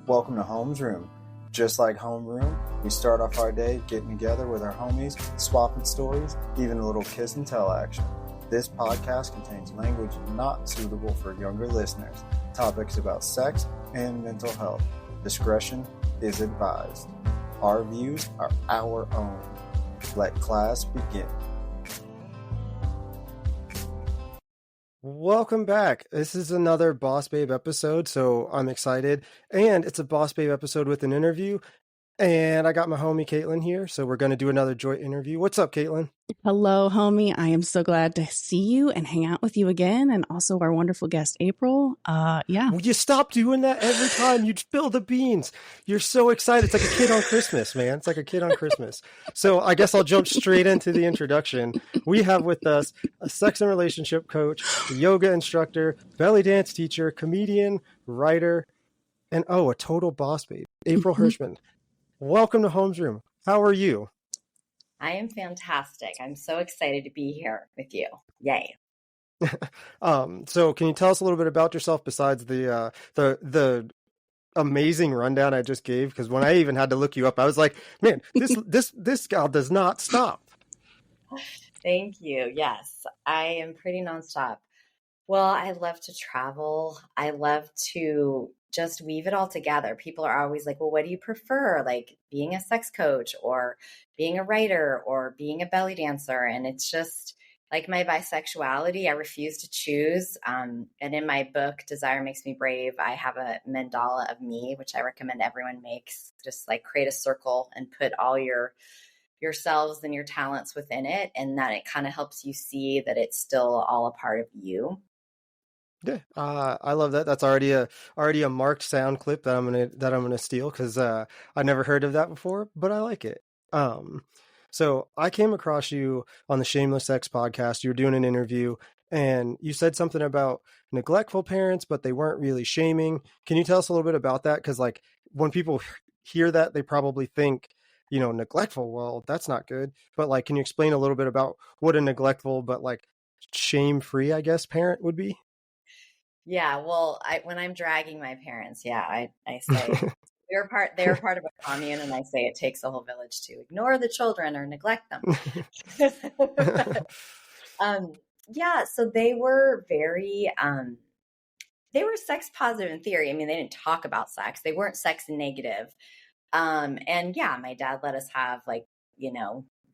Welcome to Home's Room. Just like Homeroom, we start off our day getting together with our homies, swapping stories, even a little kiss and tell action. This podcast contains language not suitable for younger listeners, topics about sex and mental health. Discretion is advised. Our views are our own. Let class begin. Welcome back. This is another Boss Babe episode, so I'm excited. And it's a Boss Babe episode with an interview. And I got my homie Caitlin here, so we're going to do another joint interview. What's up, Caitlin? Hello, homie. I am so glad to see you and hang out with you again, and also our wonderful guest, April. Yeah. Will you stop doing that every time you spill the beans? You're so excited. It's like a kid on Christmas, man. It's like a kid on Christmas. So I guess I'll jump straight into the introduction. We have with us a sex and relationship coach, a yoga instructor, belly dance teacher, comedian, writer, and a total boss babe, April Hirschman. Welcome to Home's Room. How are you? I am fantastic. I'm so excited to be here with you. Yay. So can you tell us a little bit about yourself besides the amazing rundown I just gave? Because when I even had to look you up, I was like, man, this gal does not stop. Thank you. Yes, I am pretty nonstop. Well, I love to travel. I love to just weave it all together. People are always like, well, what do you prefer? Like being a sex coach or being a writer or being a belly dancer. And it's just like my bisexuality. I refuse to choose. And in my book, Desire Makes Me Brave, I have a mandala of me, which I recommend everyone makes. Just like create a circle and put all yourselves and your talents within it. And that it kind of helps you see that it's still all a part of you. Yeah, I love that. That's already a marked sound clip that I'm gonna steal because I never heard of that before, but I like it. So I came across you on the Shameless Sex podcast. You were doing an interview, and you said something about neglectful parents, but they weren't really shaming. Can you tell us a little bit about that? Because like when people hear that, they probably think, neglectful. Well, that's not good. But like, can you explain a little bit about what a neglectful but like shame-free, I guess, parent would be? Yeah, well, when I'm dragging my parents, I say they're part of a commune, and I say it takes a whole village to ignore the children or neglect them. So they were very they were sex positive in theory. I mean, they didn't talk about sex. They weren't sex negative. And yeah, my dad let us have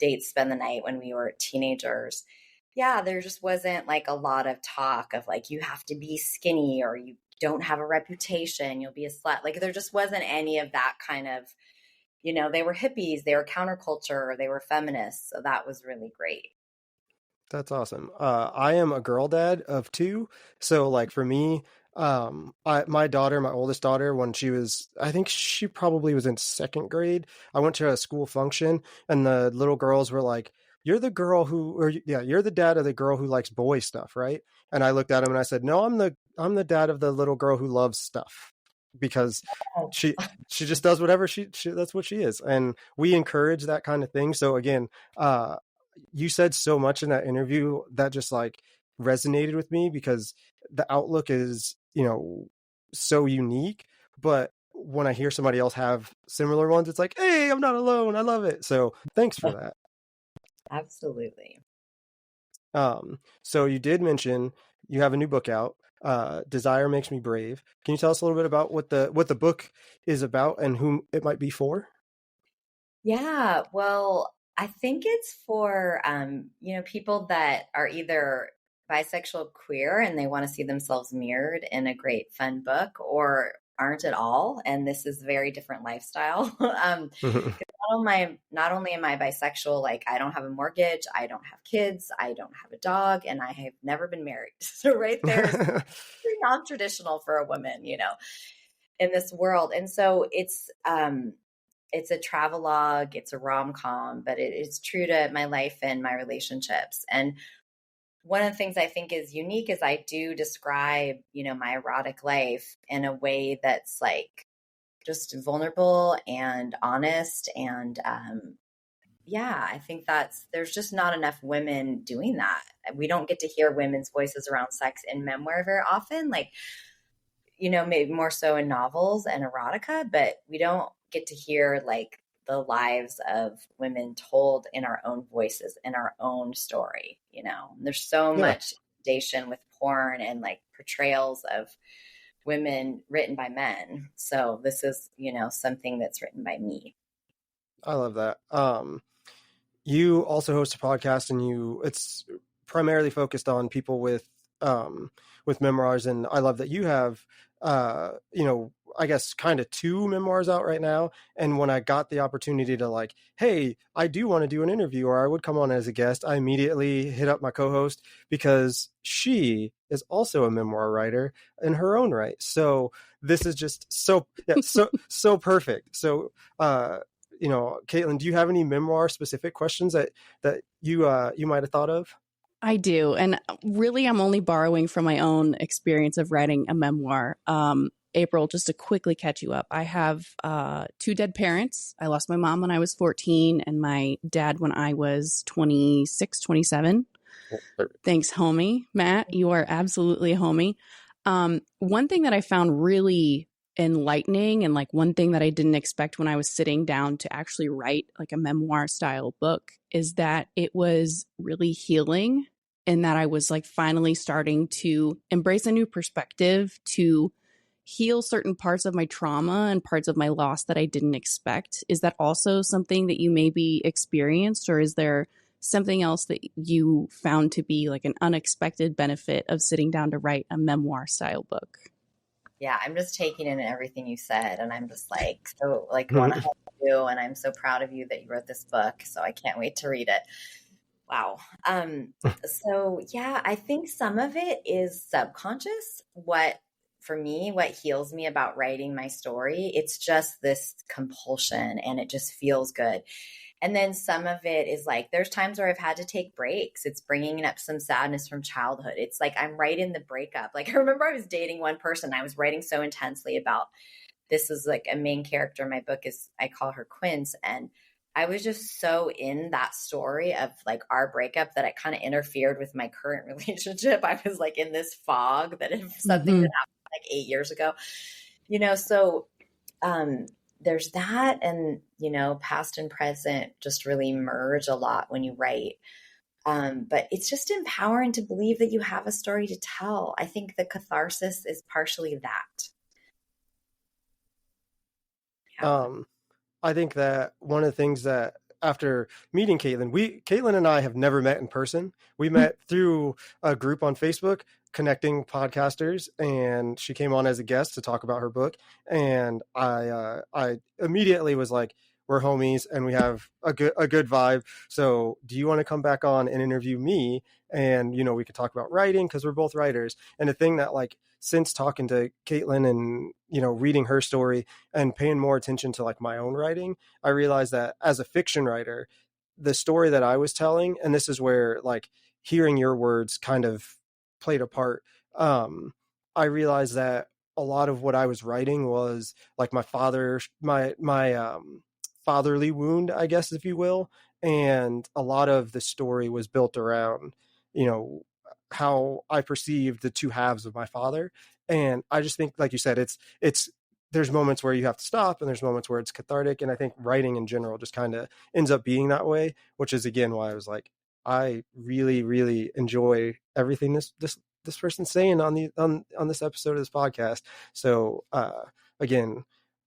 dates, spend the night when we were teenagers. Yeah, there just wasn't like a lot of talk of like, you have to be skinny or you don't have a reputation, you'll be a slut. Like there just wasn't any of that kind of, they were hippies, they were counterculture, they were feminists. So that was really great. That's awesome. I am a girl dad of two. So like for me, my oldest daughter, when I think she probably was in second grade, I went to a school function and the little girls were like, you're the dad of the girl who likes boy stuff, right? And I looked at him and I said, no, I'm the dad of the little girl who loves stuff, because she just does whatever she that's what she is. And we encourage that kind of thing. So again, you said so much in that interview that just like resonated with me, because the outlook is, so unique. But when I hear somebody else have similar ones, it's like, hey, I'm not alone. I love it. So thanks for that. Absolutely. So you did mention you have a new book out, Desire Makes Me Brave. Can you tell us a little bit about what the book is about and whom it might be for? Yeah, well, I think it's for people that are either bisexual, queer, and they want to see themselves mirrored in a great fun book, or aren't at all, and this is a very different lifestyle. Not only am I bisexual, like I don't have a mortgage, I don't have kids, I don't have a dog, and I have never been married. So right there is pretty non-traditional for a woman, in this world. And so it's a travelogue, it's a rom-com, but it's true to my life and my relationships. And one of the things I think is unique is I do describe, my erotic life in a way that's like just vulnerable and honest. And I think there's just not enough women doing that. We don't get to hear women's voices around sex in memoir very often. Like, maybe more so in novels and erotica, but we don't get to hear like the lives of women told in our own voices, in our own story. There's so much inundation with porn and like portrayals of women written by men. So this is, something that's written by me. I love that. You also host a podcast, and it's primarily focused on people with memoirs. And I love that you have, I guess kind of 2 memoirs out right now. And when I got the opportunity to like, hey, I do want to do an interview, or I would come on as a guest, I immediately hit up my co-host because she is also a memoir writer in her own right. So this is just so perfect. So, Caitlin, do you have any memoir specific questions that you might have thought of? I do. And really, I'm only borrowing from my own experience of writing a memoir. April, just to quickly catch you up, I have 2 dead parents. I lost my mom when I was 14 and my dad when I was 26, 27. Thanks, homie. Matt, you are absolutely a homie. One thing that I found really enlightening, and like one thing that I didn't expect when I was sitting down to actually write like a memoir style book, is that it was really healing, and that I was like finally starting to embrace a new perspective, to heal certain parts of my trauma and parts of my loss that I didn't expect. Is that also something that you maybe experienced, or is there something else that you found to be like an unexpected benefit of sitting down to write a memoir style book? Yeah, I'm just taking in everything you said, and I'm just like, so like want to help you, and I'm so proud of you that you wrote this book. So I can't wait to read it. Wow. So yeah, I think some of it is subconscious. For me, what heals me about writing my story, it's just this compulsion, and it just feels good. And then some of it is like, there's times where I've had to take breaks. It's bringing up some sadness from childhood. It's like, I'm writing the breakup. Like, I remember I was dating one person. I was writing so intensely about, this is like a main character in my book, I call her Quince. And I was just so in that story of like our breakup that it kind of interfered with my current relationship. I was like in this fog that if something that happened like 8 years ago, so there's that. And, past and present just really merge a lot when you write. But it's just empowering to believe that you have a story to tell. I think the catharsis is partially that. Yeah. I think that one of the things that after meeting Caitlin and I have never met in person. We met through a group on Facebook connecting podcasters, and she came on as a guest to talk about her book. And I immediately was like, we're homies and we have a good vibe. So do you want to come back on and interview me? And, we could talk about writing because we're both writers. And the thing that like, since talking to Caitlin and, reading her story and paying more attention to like my own writing, I realized that as a fiction writer, the story that I was telling, and this is where like hearing your words kind of played a part. I realized that a lot of what I was writing was like my fatherly wound, I guess, if you will. And a lot of the story was built around, how I perceived the two halves of my father. And I just think, like you said, it's there's moments where you have to stop and there's moments where it's cathartic. And I think writing in general just kind of ends up being that way, which is again why I was like, I really, really enjoy everything this person's saying on this episode of this podcast. So again,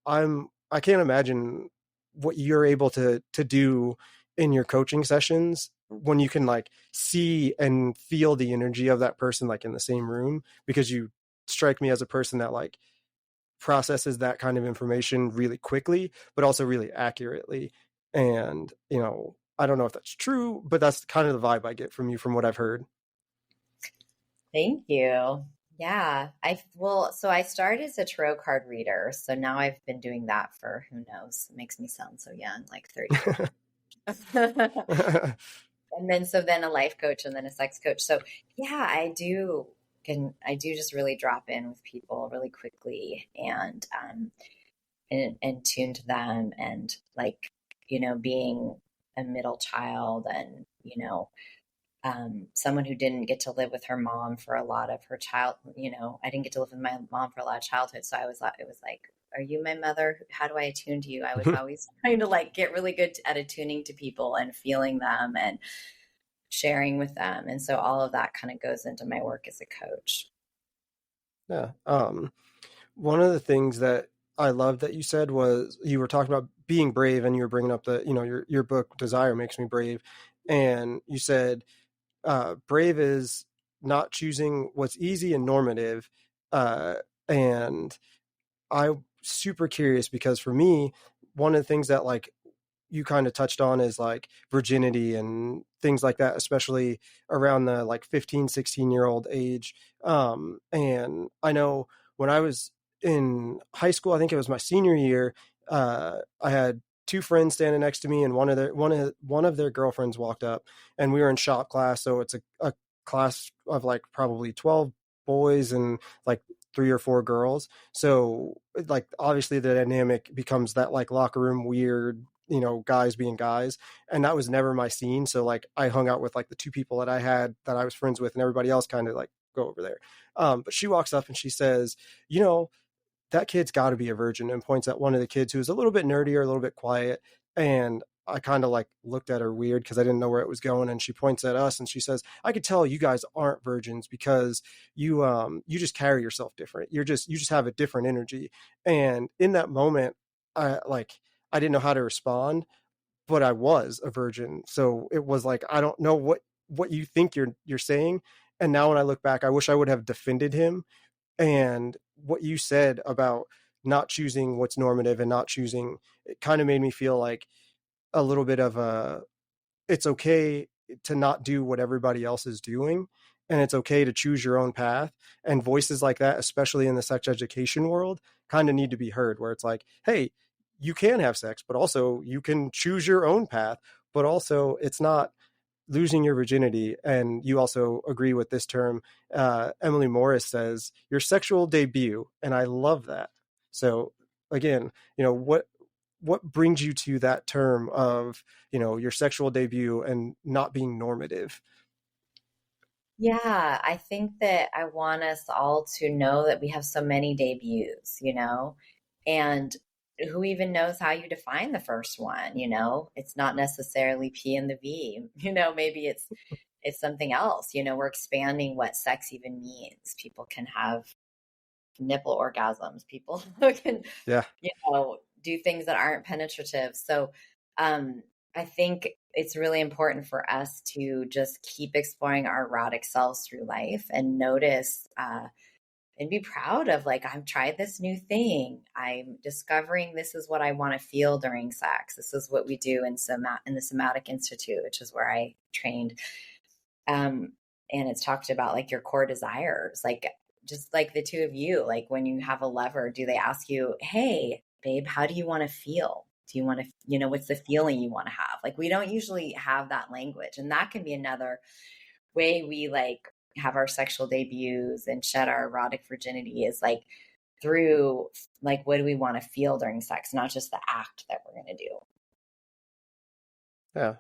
I can't imagine what you're able to do in your coaching sessions when you can like see and feel the energy of that person like in the same room, because you strike me as a person that like processes that kind of information really quickly but also really accurately. And I don't know if that's true, but that's kind of the vibe I get from you from what I've heard. Thank you. Yeah. So I started as a tarot card reader. So now I've been doing that for who knows, it makes me sound so young, like 30. And then a life coach and then a sex coach. So yeah, I do just really drop in with people really quickly and tune to them, and like, being a middle child and, someone who didn't get to live with her mom for a lot of her I didn't get to live with my mom for a lot of childhood. So it was like, are you my mother? How do I attune to you? I was always trying to like get really good at attuning to people and feeling them and sharing with them. And so all of that kind of goes into my work as a coach. Yeah. One of the things that I love that you said was you were talking about being brave, and you were bringing up your book Desire Makes Me Brave. And you said, brave is not choosing what's easy and normative. And I'm super curious because for me, one of the things that like you kind of touched on is like virginity and things like that, especially around the like 15, 16-year-old age. And I know when I was in high school, I think it was my senior year, I had two friends standing next to me, and one of their girlfriends walked up, and we were in shop class. So it's a class of like probably 12 boys and like 3 or 4 girls. So like obviously the dynamic becomes that like locker room weird, guys being guys. And that was never my scene. So like I hung out with like the 2 people that I was friends with, and everybody else kind of like go over there. But she walks up and she says, that kid's got to be a virgin, and points at one of the kids who was a little bit nerdier, a little bit quiet. And I kind of like looked at her weird because I didn't know where it was going. And she points at us and she says, I could tell you guys aren't virgins because you just carry yourself different. You just have a different energy. And in that moment, I didn't know how to respond, but I was a virgin. So it was like, I don't know what you think you're saying. And now when I look back, I wish I would have defended him. And what you said about not choosing what's normative and not choosing, it kind of made me feel like a little bit of it's okay to not do what everybody else is doing, and it's okay to choose your own path. And voices like that, especially in the sex education world, kind of need to be heard, where it's like, hey, you can have sex, but also you can choose your own path, but also it's not losing your virginity. And you also agree with this term. Emily Morris says your sexual debut. And I love that. So again, what brings you to that term of, your sexual debut and not being normative? Yeah, I think that I want us all to know that we have so many debuts, and who even knows how you define the first one, It's not necessarily P and the V, maybe it's something else, we're expanding what sex even means. People can have nipple orgasms, people can, Yeah. do things that aren't penetrative. So, I think it's really important for us to just keep exploring our erotic selves through life and notice, and be proud of like, I've tried this new thing. I'm discovering this is what I want to feel during sex. This is what we do in the Somatic Institute, which is where I trained. And it's talked about like your core desires, like just like the 2 of you, like when you have a lover, do they ask you, hey, babe, how do you want to feel? Do you want to, what's the feeling you want to have? Like, we don't usually have that language. And that can be another way we like have our sexual debuts and shed our erotic virginity, is like through like, what do we want to feel during sex? Not just the act that we're going to do. Yeah.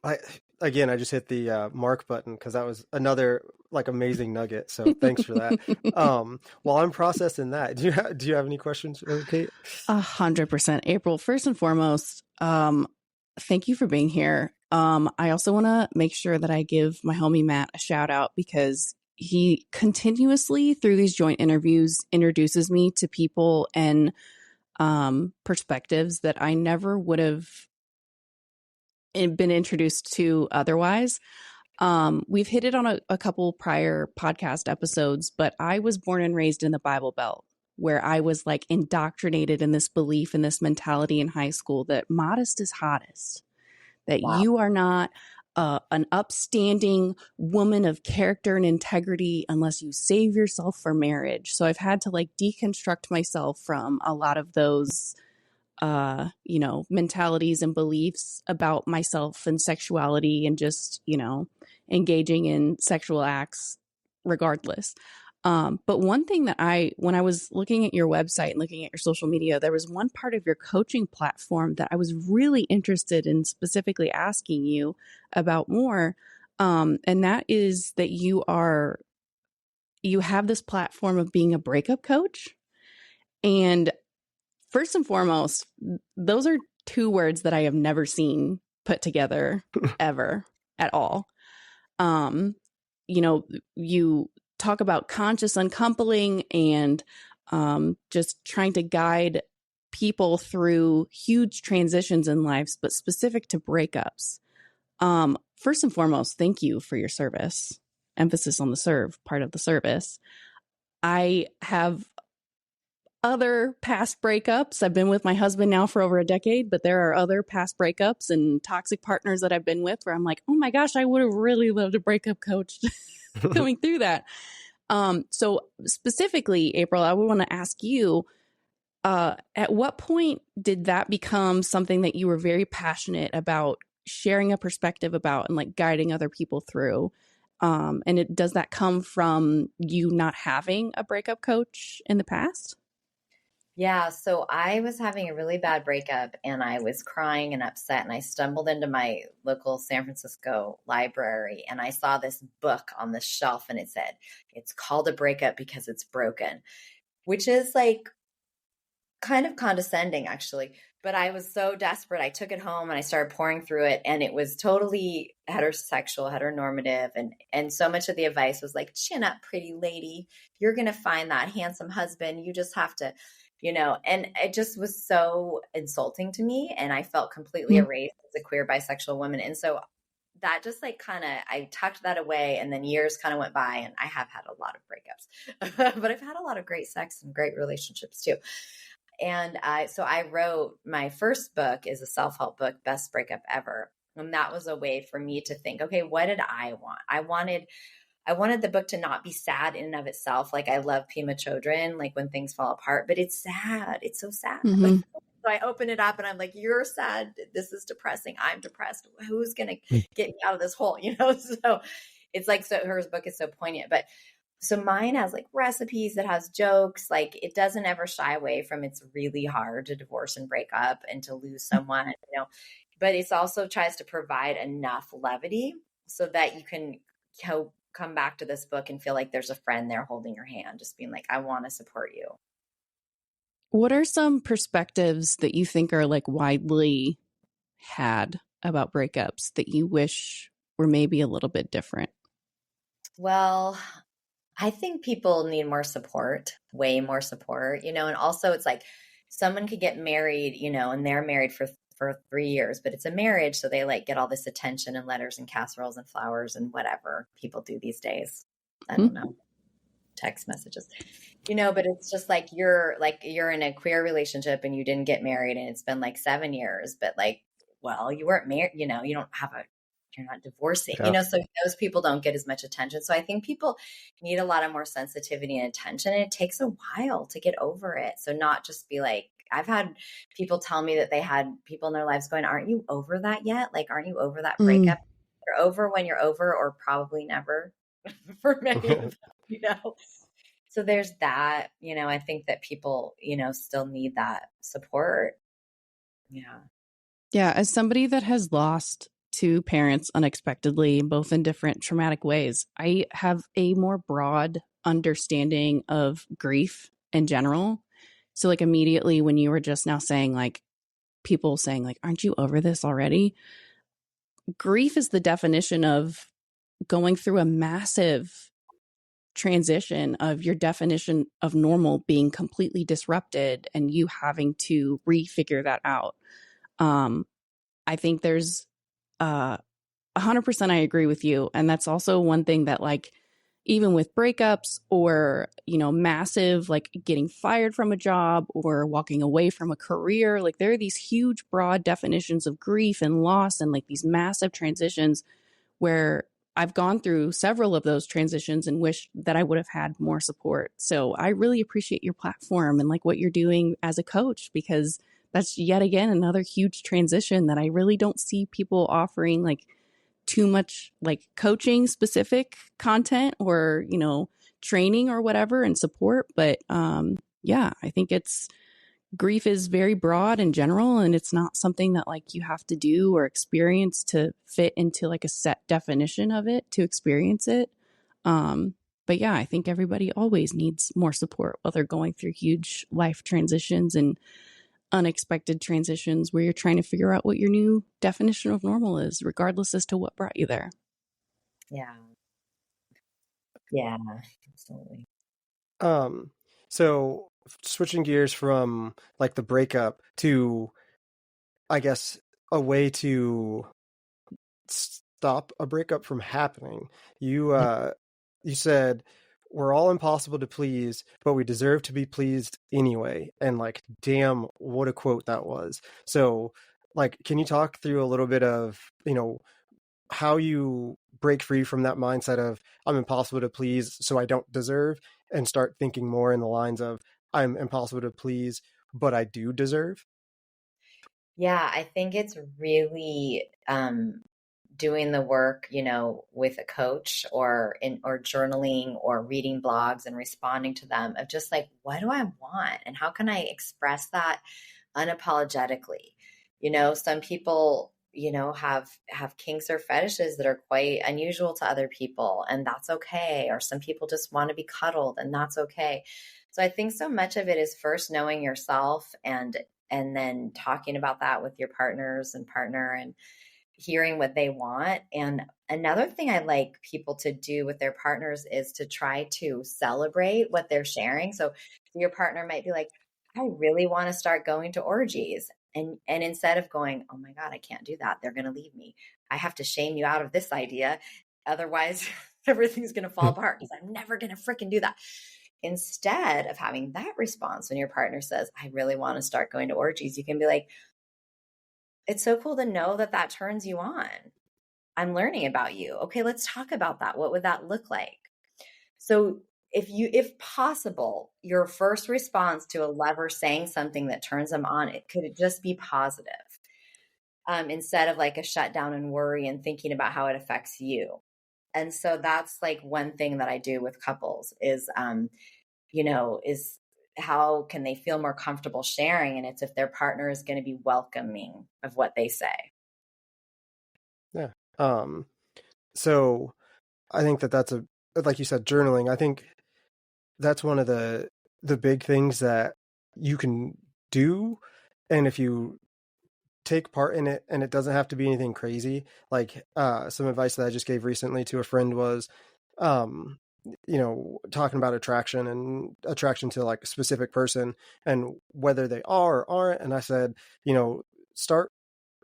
I just hit the mark button because that was another like amazing nugget. So thanks for that. While I'm processing that, do you have any questions, Kate? 100%. April, first and foremost, thank you for being here. I also want to make sure that I give my homie Matt a shout out, because he continuously through these joint interviews introduces me to people and perspectives that I never would have been introduced to otherwise. We've hit it on a couple prior podcast episodes, but I was born and raised in the Bible Belt, where I was like indoctrinated in this belief and this mentality in high school that modest is hottest, that Wow. you are not an upstanding woman of character and integrity unless you save yourself for marriage. So I've had to like deconstruct myself from a lot of those mentalities and beliefs about myself and sexuality and just, engaging in sexual acts regardless. But one thing that when I was looking at your website and looking at your social media, there was one part of your coaching platform that I was really interested in specifically asking you about more. And that is that you have this platform of being a breakup coach. And first and foremost, those are two words that I have never seen put together ever at all. You talk about conscious uncoupling and just trying to guide people through huge transitions in lives, but specific to breakups. First and foremost, thank you for your service. Emphasis on the serve, part of the service. I have other past breakups. I've been with my husband now for over a decade, but there are other past breakups and toxic partners that I've been with where I'm like, oh my gosh, I would have really loved a breakup coach going through that. So specifically, April, I would want to ask you, at what point did that become something that you were very passionate about sharing a perspective about and like guiding other people through? And does that come from you not having a breakup coach in the past? Yeah, so I was having a really bad breakup and I was crying and upset, and I stumbled into my local San Francisco library and I saw this book on the shelf and it said, it's called a breakup because it's broken, which is like kind of condescending actually. But I was so desperate. I took it home and I started pouring through it, and it was totally heterosexual, heteronormative. And so much of the advice was like, chin up, pretty lady. You're going to find that handsome husband. You just have to, and it just was so insulting to me. And I felt completely erased as a queer bisexual woman. And so that just like I tucked that away, and then years kind of went by, and I have had a lot of breakups, but I've had a lot of great sex and great relationships too. And so I wrote, my first book is a self-help book, Best Breakup Ever. And that was a way for me to think, okay, what did I want? I wanted the book to not be sad in and of itself. Like, I love Pima Chodron, like when things fall apart, but it's sad. It's so sad. Mm-hmm. So I open it up and I'm like, you're sad. This is depressing. I'm depressed. Who's going to get me out of this hole? So it's like, so her book is so poignant, but so mine has like recipes, that has jokes, like it doesn't ever shy away from, it's really hard to divorce and break up and to lose someone, but it's also tries to provide enough levity so that you can come back to this book and feel like there's a friend there holding your hand, just being like, I want to support you. What are some perspectives that you think are like widely had about breakups that you wish were maybe a little bit different? Well, I think people need more support, way more support, and also it's like someone could get married, and they're married for 3 years, but it's a marriage. So they like get all this attention and letters and casseroles and flowers and whatever people do these days. I don't know, text messages, but it's just like you're in a queer relationship and you didn't get married and it's been like 7 years, but like, well, you weren't married, you don't have you're not divorcing, so those people don't get as much attention. So I think people need a lot of more sensitivity and attention, and it takes a while to get over it. So not just be like, I've had people tell me that they had people in their lives going, aren't you over that yet? Like, aren't you over that breakup? You're over when you're over, or probably never for many of them, So there's that, I think that people, still need that support. Yeah. Yeah. As somebody that has lost two parents unexpectedly, both in different traumatic ways, I have a more broad understanding of grief in general. So like immediately when you were just now saying like, people saying like, aren't you over this already? Grief is the definition of going through a massive transition of your definition of normal being completely disrupted and you having to refigure that out. I think there's 100% I agree with you. And that's also one thing that like, even with breakups or, massive, like getting fired from a job or walking away from a career, like there are these huge, broad definitions of grief and loss and like these massive transitions where I've gone through several of those transitions and wish that I would have had more support. So I really appreciate your platform and like what you're doing as a coach, because that's yet again another huge transition that I really don't see people offering like too much like coaching specific content or, training or whatever and support. But yeah, I think grief is very broad in general, and it's not something that like you have to do or experience to fit into like a set definition of it to experience it. But yeah, I think everybody always needs more support while they're going through huge life transitions and unexpected transitions where you're trying to figure out what your new definition of normal is, regardless as to what brought you there. Yeah. Yeah, absolutely. So switching gears from like the breakup to, I guess, a way to stop a breakup from happening. You said we're all impossible to please, but we deserve to be pleased anyway. And like, damn, what a quote that was. So like, can you talk through a little bit of, how you break free from that mindset of I'm impossible to please, so I don't deserve, and start thinking more in the lines of I'm impossible to please, but I do deserve? Yeah, I think it's really doing the work, with a coach or journaling or reading blogs and responding to them of just like, what do I want? And how can I express that unapologetically? Some people, have kinks or fetishes that are quite unusual to other people, and that's okay. Or some people just want to be cuddled, and that's okay. So I think so much of it is first knowing yourself and then talking about that with your partner and hearing what they want. And another thing I like people to do with their partners is to try to celebrate what they're sharing. So your partner might be like, I really want to start going to orgies. And instead of going, oh my God, I can't do that, they're going to leave me, I have to shame you out of this idea. Otherwise, everything's going to fall apart because I'm never going to freaking do that. Instead of having that response, when your partner says, I really want to start going to orgies, you can be like, it's so cool to know that turns you on. I'm learning about you. Okay, let's talk about that. What would that look like? So if possible, your first response to a lover saying something that turns them on, it could just be positive. Instead of like a shutdown and worry and thinking about how it affects you. And so that's like one thing that I do with couples is how can they feel more comfortable sharing? And it's if their partner is going to be welcoming of what they say. Yeah. So I think that's like you said, journaling. I think that's one of the big things that you can do. And if you take part in it, and it doesn't have to be anything crazy, like some advice that I just gave recently to a friend was, talking about attraction to like a specific person and whether they are or aren't. And I said, start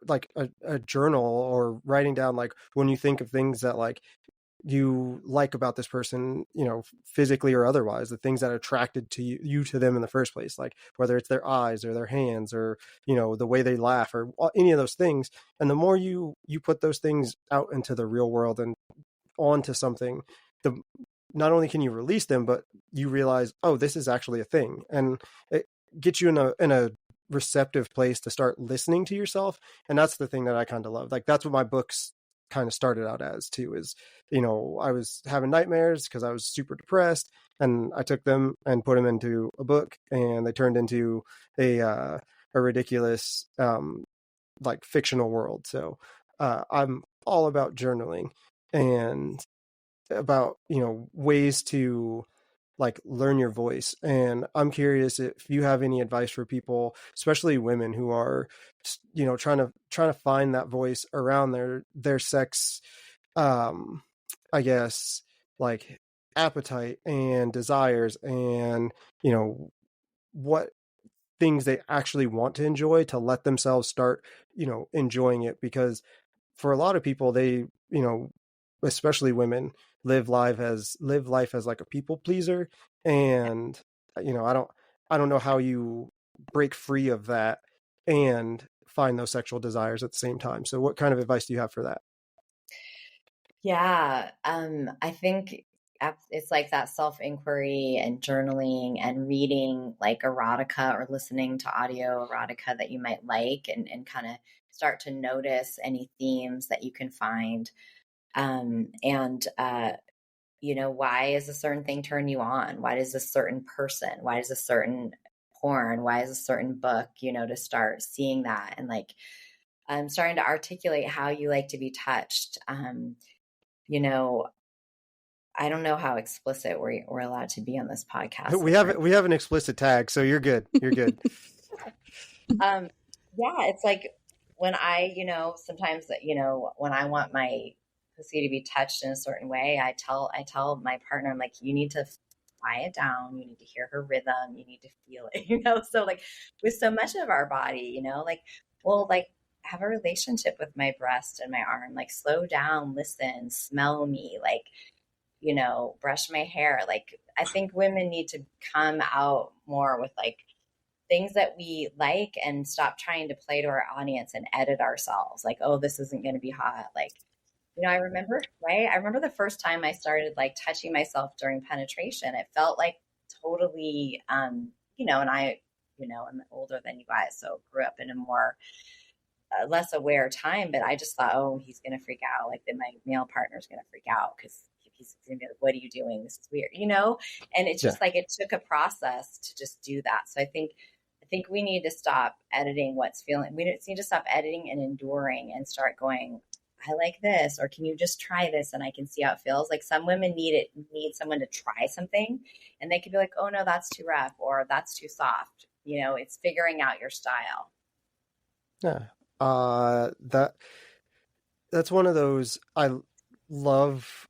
like a journal or writing down like when you think of things that like you like about this person, physically or otherwise, the things that attracted to you to them in the first place, like whether it's their eyes or their hands or, the way they laugh or any of those things. And the more you put those things out into the real world and onto something, not only can you release them, but you realize, oh, this is actually a thing. And it gets you in a receptive place to start listening to yourself. And that's the thing that I kind of love. Like, that's what my books kind of started out as too, is, I was having nightmares because I was super depressed, and I took them and put them into a book, and they turned into a ridiculous, like fictional world. So, I'm all about journaling and about, ways to like learn your voice. And I'm curious if you have any advice for people, especially women who are, trying to find that voice around their sex, I guess, like appetite and desires, and, what things they actually want to enjoy, to let themselves start, enjoying it. Because for a lot of people, they, especially women, live life as like a people pleaser. And, I don't know how you break free of that and find those sexual desires at the same time. So what kind of advice do you have for that? Yeah, I think it's like that self-inquiry and journaling and reading like erotica or listening to audio erotica that you might like, and kind of start to notice any themes that you can find. And why is a certain thing turn you on? Why does a certain person, why does a certain porn, why is a certain book, to start seeing that and like starting to articulate how you like to be touched. I don't know how explicit we're allowed to be on this podcast. We have an explicit tag, so you're good. You're good. Yeah, it's like when I, sometimes, when I want my pussy to be touched in a certain way, I tell my partner, I'm like, you need to quiet down. You need to hear her rhythm. You need to feel it, So like with so much of our body, like, well, like have a relationship with my breast and my arm, like slow down, listen, smell me, like, brush my hair. Like, I think women need to come out more with like things that we like and stop trying to play to our audience and edit ourselves. Like, oh, this isn't going to be hot. Like, I remember, right? I remember the first time I started like touching myself during penetration. It felt like totally, and I, I'm older than you guys, so grew up in a more less aware time. But I just thought, oh, he's going to freak out. Like that, my male partner's going to freak out because he's going to be like, "What are you doing? This is weird," And it's just like it took a process to just do that. So I think we need to stop editing what's feeling. We need to stop editing and enduring and start going, I like this, or can you just try this and I can see how it feels. Like some women need someone to try something and they could be like, oh no, that's too rough or that's too soft. It's figuring out your style. Yeah. That's one of those, I love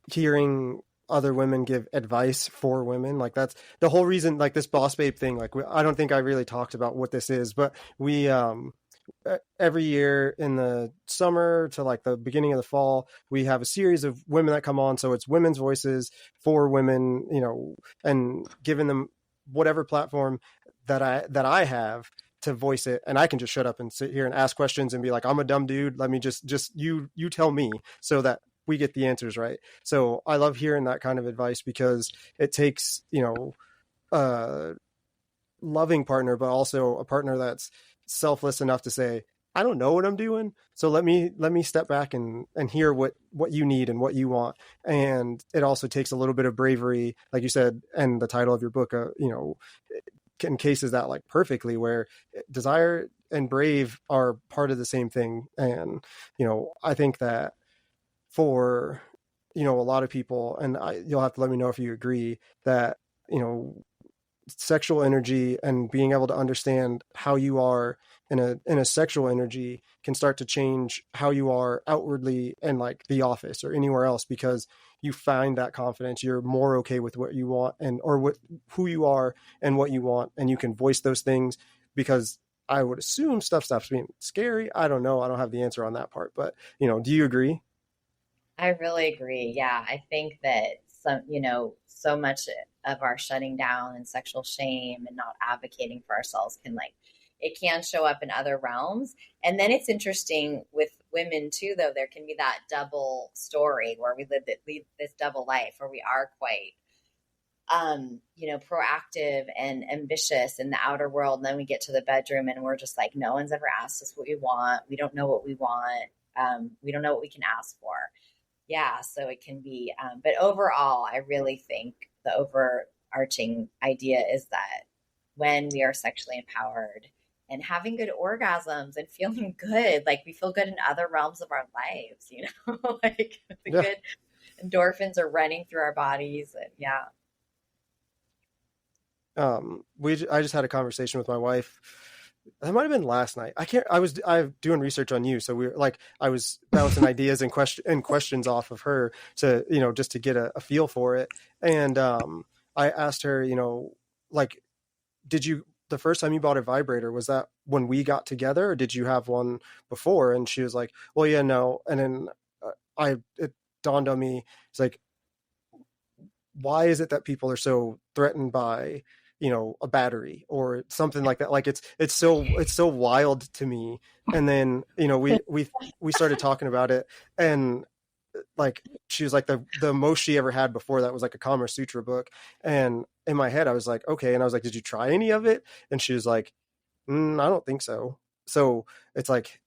hearing other women give advice for women. Like that's the whole reason, like this boss babe thing, like I don't think I really talked about what this is, but we, every year in the summer to like the beginning of the fall, we have a series of women that come on. So it's women's voices for women, and giving them whatever platform that I have to voice it. And I can just shut up and sit here and ask questions and be like, I'm a dumb dude. Let me just you tell me so that we get the answers right. So I love hearing that kind of advice because it takes, a loving partner, but also a partner that's selfless enough to say, I don't know what I'm doing. So let me step back and hear what you need and what you want. And it also takes a little bit of bravery, like you said, and the title of your book, encases that like perfectly, where desire and brave are part of the same thing. And, I think that for, a lot of people, and you'll have to let me know if you agree that, sexual energy and being able to understand how you are in a sexual energy can start to change how you are outwardly in like the office or anywhere else, because you find that confidence. You're more okay with what you want or who you are and what you want. And you can voice those things because I would assume stuff stops being scary. I don't know. I don't have the answer on that part, but do you agree? I really agree. Yeah. I think that so much of our shutting down and sexual shame and not advocating for ourselves it can show up in other realms. And then it's interesting with women too, though, there can be that double story where we live this double life where we are quite, proactive and ambitious in the outer world. And then we get to the bedroom and we're just like, no one's ever asked us what we want. We don't know what we want. We don't know what we can ask for. Yeah. So it can be, but overall, I really think the overarching idea is that when we are sexually empowered and having good orgasms and feeling good, like we feel good in other realms of our lives, like the good endorphins are running through our bodies. And yeah. I just had a conversation with my wife. That might've been last night. I was doing research on you. So I was bouncing ideas and questions off of her to, just to get a feel for it. And, I asked her, like, the first time you bought a vibrator, was that when we got together or did you have one before? And she was like, well, yeah, no. And then it dawned on me. It's like, why is it that people are so threatened by, a battery or something like that? Like it's so wild to me. And then, we started talking about it, and like, she was like the most she ever had before that was like a Kama Sutra book. And in my head, I was like, okay. And I was like, did you try any of it? And she was like, I don't think so. So it's like,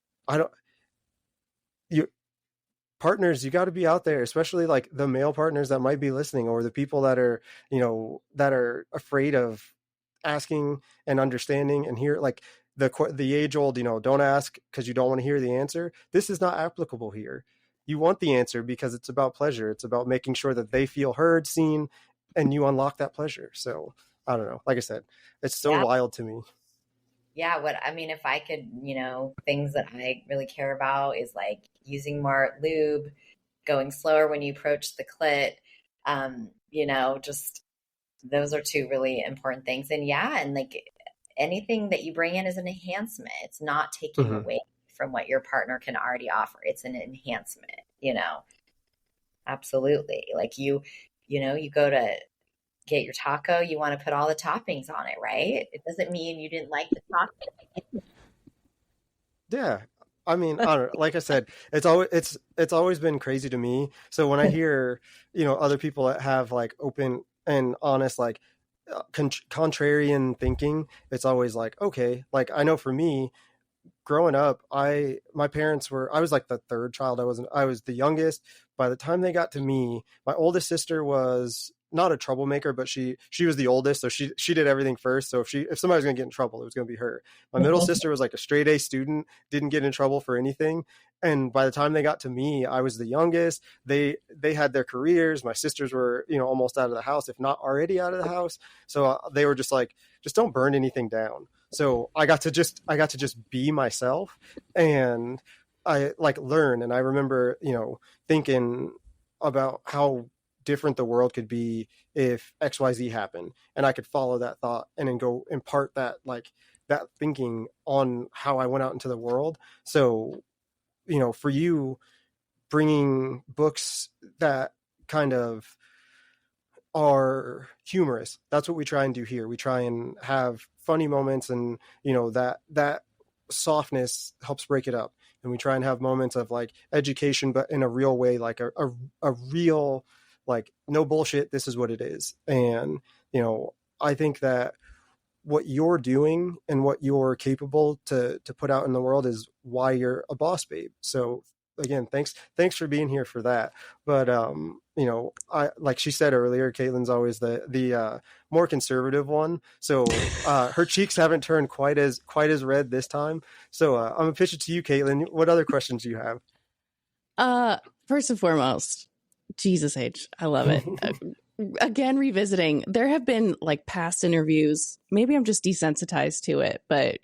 partners, you got to be out there, especially like the male partners that might be listening, or the people that are, that are afraid of asking and understanding and hear, like the age old, don't ask because you don't want to hear the answer. This is not applicable here. You want the answer because it's about pleasure. It's about making sure that they feel heard, seen, and you unlock that pleasure. So I don't know. Like I said, it's so Yeah. wild to me. Yeah. If I could, things that I really care about is like using more lube, going slower when you approach the clit. Just those are two really important things. And yeah, and like anything that you bring in is an enhancement. It's not taking away from what your partner can already offer. It's an enhancement, Absolutely. Like you go to get your taco, you want to put all the toppings on it, right? It doesn't mean you didn't like the taco. Yeah. I mean, I don't know. Like I said, it's always been crazy to me. So when I hear, other people that have like open and honest, like contrarian thinking, it's always like, okay, like I know for me, growing up, my parents I was like the third child. I was the youngest. By the time they got to me, my oldest sister was not a troublemaker, but she was the oldest, so she did everything first. So if somebody was gonna get in trouble, it was gonna be her. My middle sister was like a straight A student, didn't get in trouble for anything. And by the time they got to me, I was the youngest. They had their careers. My sisters were, almost out of the house, if not already out of the house. So they were just like, just don't burn anything down. So I got to just be myself, and I like learn. And I remember, thinking about how different the world could be if XYZ happened, and I could follow that thought and then go impart that, like that thinking on how I went out into the world. So, for you, bringing books that kind of are humorous, that's what we try and do here. We try and have funny moments, and that softness helps break it up. And we try and have moments of like education, but in a real way, like a real, like, no bullshit, this is what it is. And I think that what you're doing and what you're capable to put out in the world is why you're a boss babe. So again, thanks for being here for that. But I, like she said earlier, Caitlin's always the more conservative one. So her cheeks haven't turned quite as red this time. So I'm gonna pitch it to you, Caitlin. What other questions do you have? First and foremost, Jesus H, I love it. Again, revisiting, there have been like past interviews, maybe I'm just desensitized to it, but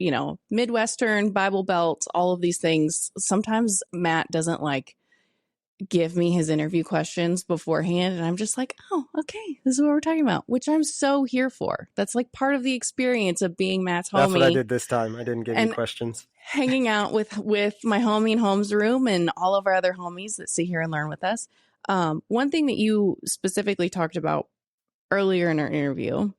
Midwestern, Bible Belt, all of these things, sometimes Matt doesn't like give me his interview questions beforehand, and I'm just like, oh, okay, this is what we're talking about, which I'm so here for. That's like part of the experience of being Matt's homie. That's what I did this time. I didn't give you questions. Hanging out with my homie in Holmes' room and all of our other homies that sit here and learn with us. One thing that you specifically talked about earlier in our interview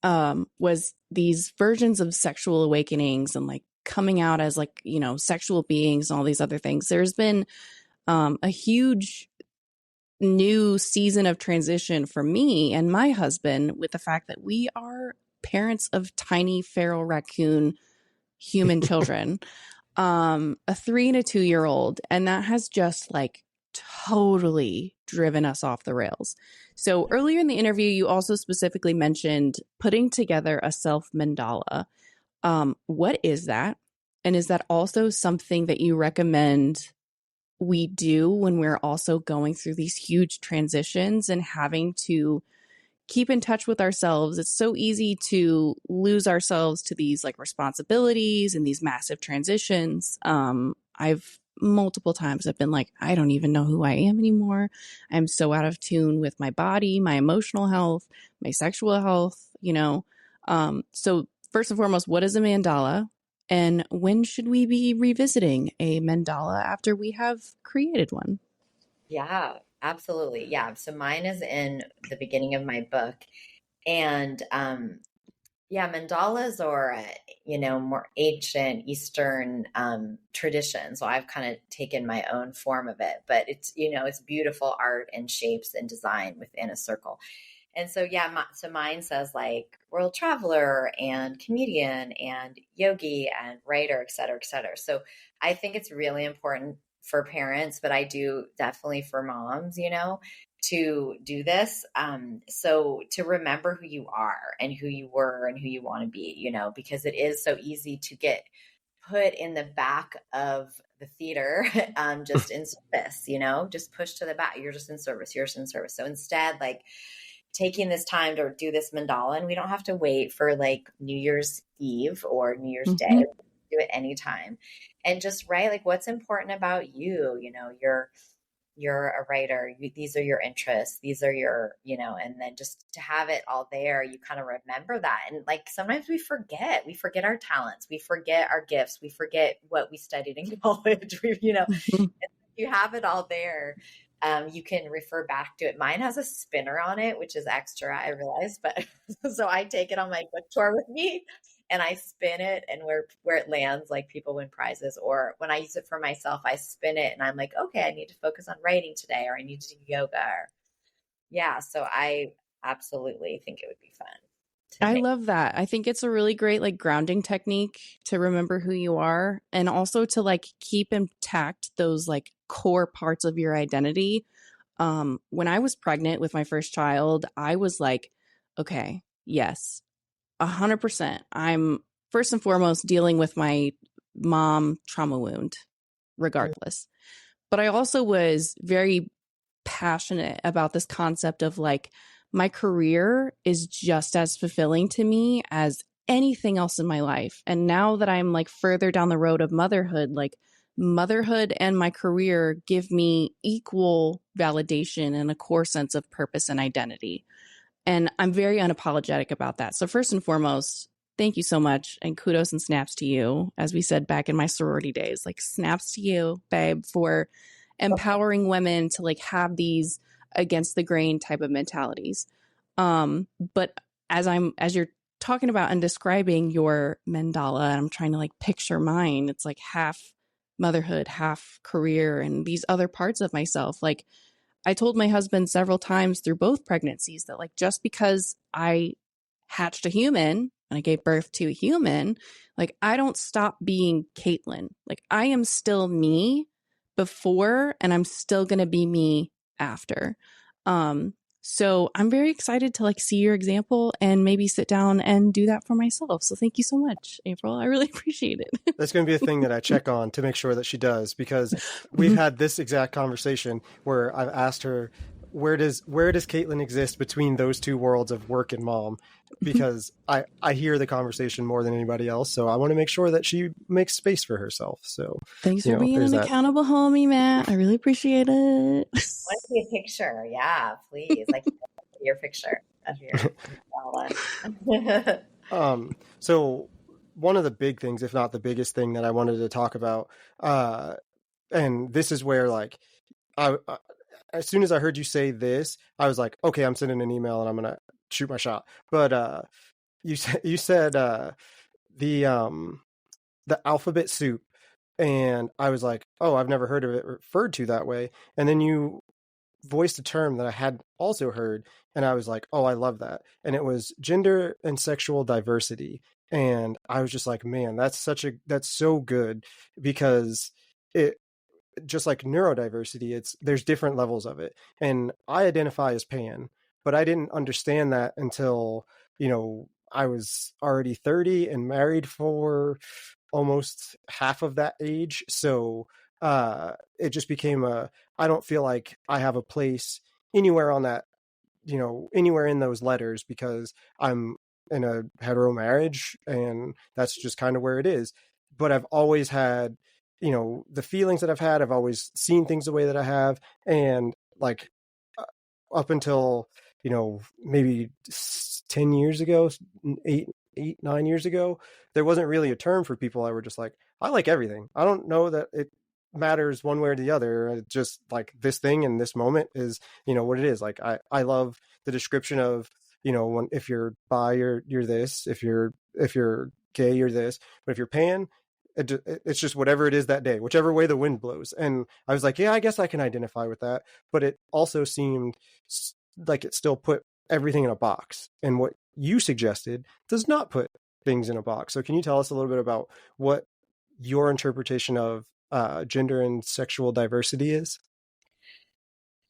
was these versions of sexual awakenings and like coming out as like, sexual beings and all these other things. There's been a huge new season of transition for me and my husband with the fact that we are parents of tiny feral raccoon human children, a 3 and a 2-year-old. And that has just like totally driven us off the rails. So earlier in the interview, you also specifically mentioned putting together a self mandala. What is that? And is that also something that you recommend we do when we're also going through these huge transitions and having to keep in touch with ourselves? It's so easy to lose ourselves to these like responsibilities and these massive transitions. I've multiple times I've been like, I don't even know who I am anymore. I'm so out of tune with my body, my emotional health, my sexual health, So first and foremost, what is a mandala? And when should we be revisiting a mandala after we have created one? Yeah, absolutely. Yeah. So mine is in the beginning of my book. And mandalas are, more ancient Eastern tradition. So I've kind of taken my own form of it, but it's, it's beautiful art and shapes and design within a circle. And so, so mine says like world traveler and comedian and yogi and writer, et cetera, et cetera. So I think it's really important for parents, but I do definitely for moms, to do this. So to remember who you are and who you were and who you want to be, because it is so easy to get put in the back of the theater, just in service, just push to the back. You're just in service. You're just in service. So instead, like taking this time to do this mandala, and we don't have to wait for like New Year's Eve or New Year's Day. We can do it anytime, and just write like what's important about you. You're a writer. These are your interests. These are your, and then just to have it all there, you kind of remember that. And like sometimes we forget our talents, we forget our gifts, we forget what we studied in college. If you have it all there, you can refer back to it. Mine has a spinner on it, which is extra, I realized, but so I take it on my book tour with me and I spin it, and where it lands, like people win prizes. Or when I use it for myself, I spin it and I'm like, okay, I need to focus on writing today, or I need to do yoga. So I absolutely think it would be fun. I love that. I think it's a really great like grounding technique to remember who you are, and also to like keep intact those like core parts of your identity. When I was pregnant with my first child, I was like, okay, yes, 100%. I'm first and foremost dealing with my mom trauma wound, regardless. But I also was very passionate about this concept of like, my career is just as fulfilling to me as anything else in my life. And now that I'm like further down the road of motherhood, like motherhood and my career give me equal validation and a core sense of purpose and identity. And I'm very unapologetic about that. So first and foremost, thank you so much. And kudos and snaps to you. As we said back in my sorority days, like snaps to you, babe, for empowering women to like have these against the grain type of mentalities. But as you're talking about and describing your mandala, I'm trying to like picture mine. It's like half motherhood, half career, and these other parts of myself. Like I told my husband several times through both pregnancies that like just because I hatched a human and I gave birth to a human, like I don't stop being Caitlin. Like I am still me before, and I'm still going to be me after. So I'm very excited to like see your example and maybe sit down and do that for myself. So thank you so much, April. I really appreciate it. That's going to be a thing that I check on to make sure that she does, because we've had this exact conversation where I've asked her, where does Caitlin exist between those two worlds of work and mom? Because I hear the conversation more than anybody else. So I want to make sure that she makes space for herself. So thanks for being an accountable homie, Matt. I really appreciate it. I want to see a picture. Yeah, please. Like your picture of your So one of the big things, if not the biggest thing that I wanted to talk about, and this is where like I as soon as I heard you say this, I was like, okay, I'm sending an email and I'm gonna shoot my shot. But you said the alphabet soup, and I was like, oh, I've never heard of it referred to that way. And then you voiced a term that I had also heard, and I was like, oh, I love that. And it was gender and sexual diversity. And I was just like, man, that's so good, because it, just like neurodiversity, there's different levels of it. And I identify as pan, but I didn't understand that until, I was already 30 and married for almost half of that age. So it just became I don't feel like I have a place anywhere on that, anywhere in those letters, because I'm in a hetero marriage and that's just kind of where it is. But I've always had, the feelings that I've had, I've always seen things the way that I have. And like up until, maybe 10 years ago, 9 years ago, there wasn't really a term for people that were just like, I like everything. I don't know that it matters one way or the other. It's just like this thing in this moment is, what it is. Like, I love the description of, if you're bi, you're this, if you're gay, you're this, but if you're pan, it's just whatever it is that day, whichever way the wind blows. And I was like, yeah, I guess I can identify with that. But it also seemed like it still put everything in a box. And what you suggested does not put things in a box. So can you tell us a little bit about what your interpretation of gender and sexual diversity is?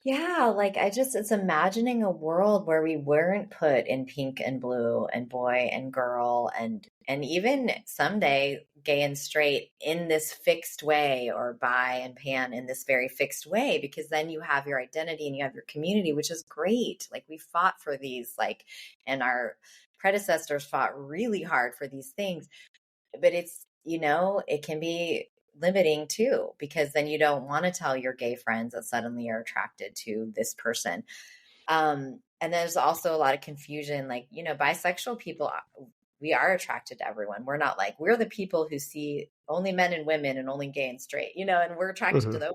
Yeah, like it's imagining a world where we weren't put in pink and blue and boy and girl and even someday gay and straight in this fixed way, or bi and pan in this very fixed way, because then you have your identity and you have your community, which is great. Like we fought for these, like, and our predecessors fought really hard for these things, but it's, it can be limiting too, because then you don't want to tell your gay friends that suddenly you're attracted to this person. And there's also a lot of confusion, like, bisexual people, we are attracted to everyone. We're not like, we're the people who see only men and women and only gay and straight, and we're attracted to them,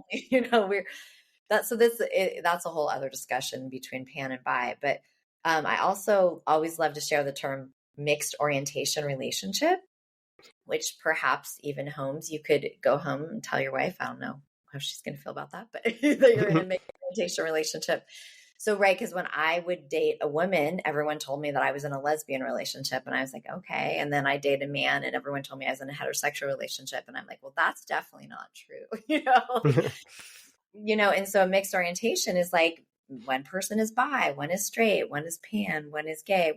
that's a whole other discussion between pan and bi. But I also always love to share the term mixed orientation relationship, which perhaps even homes, you could go home and tell your wife, I don't know how she's going to feel about that, but that you're in a mixed orientation relationship. So, right, because when I would date a woman, everyone told me that I was in a lesbian relationship, and I was like, okay. And then I date a man, and everyone told me I was in a heterosexual relationship, and I'm like, well, that's definitely not true, And so a mixed orientation is like, one person is bi, one is straight, one is pan, one is gay,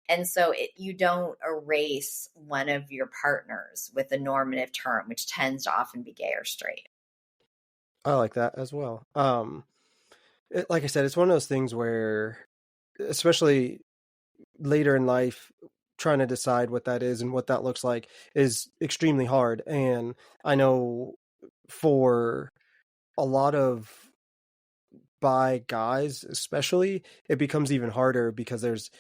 and so you don't erase one of your partners with a normative term, which tends to often be gay or straight. I like that as well. Like I said, it's one of those things where, especially later in life, trying to decide what that is and what that looks like is extremely hard. And I know for a lot of bi guys, especially, it becomes even harder because there's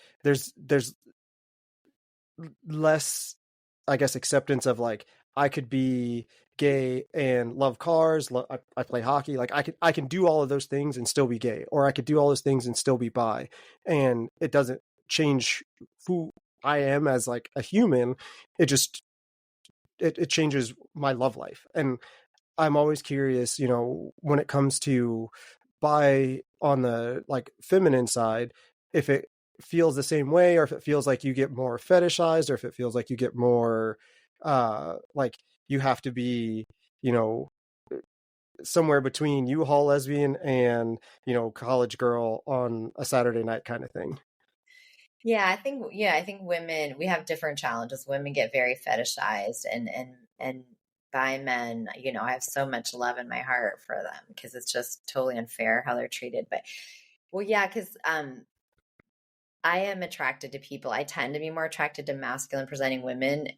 less, I guess, acceptance of like, I could be gay and love cars. I play hockey. Like I can do all of those things and still be gay, or I could do all those things and still be bi. And it doesn't change who I am as like a human. It just, it changes my love life. And I'm always curious, when it comes to bi on the like feminine side, if it feels the same way, or if it feels like you get more fetishized, or if it feels like you get more like you have to be, somewhere between U-Haul lesbian and, college girl on a Saturday night kind of thing. Yeah, I think women, we have different challenges. Women get very fetishized, and bi men, I have so much love in my heart for them, because it's just totally unfair how they're treated. But well, yeah, because I am attracted to people. I tend to be more attracted to masculine presenting women.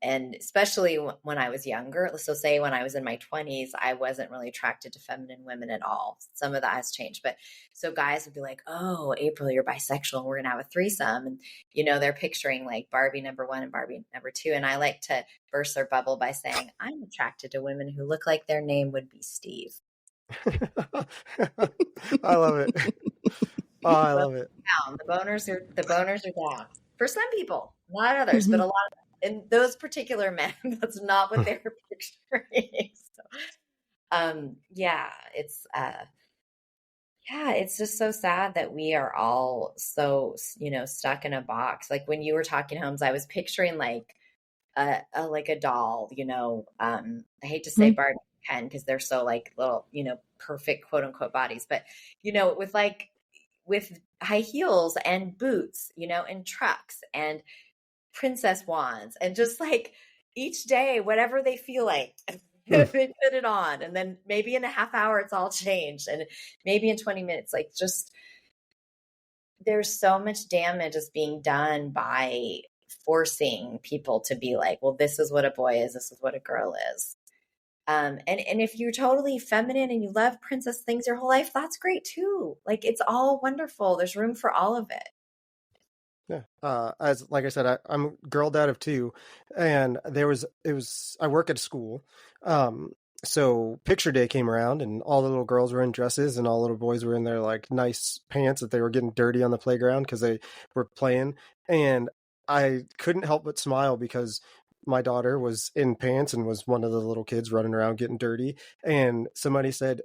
And especially when I was younger, so say when I was in my 20s, I wasn't really attracted to feminine women at all. Some of that has changed. But so guys would be like, oh, April, you're bisexual, and we're going to have a threesome. And, they're picturing like Barbie number 1 and Barbie number 2. And I like to burst their bubble by saying, I'm attracted to women who look like their name would be Steve. I love it. Oh, I love it. Down. The boners are down for some people, not others, but a lot of, and those particular men, that's not what they were picturing. So, it's just so sad that we are all so, stuck in a box. Like when you were talking, Holmes, I was picturing like a doll, I hate to say Barbie and Ken, because they're so like little, perfect quote unquote bodies, but, with high heels and boots, and trucks and princess wands, and just like each day, whatever they feel like, they put it on. And then maybe in a half hour, it's all changed. And maybe in 20 minutes, like just, there's so much damage is being done by forcing people to be like, well, this is what a boy is. This is what a girl is. And if you're totally feminine and you love princess things your whole life, that's great too. Like it's all wonderful. There's room for all of it. Yeah. As like I said, I'm a girl dad of 2, and I work at a school. So picture day came around, and all the little girls were in dresses, and all the little boys were in their like nice pants that they were getting dirty on the playground because they were playing. And I couldn't help but smile because my daughter was in pants and was one of the little kids running around getting dirty. And somebody said,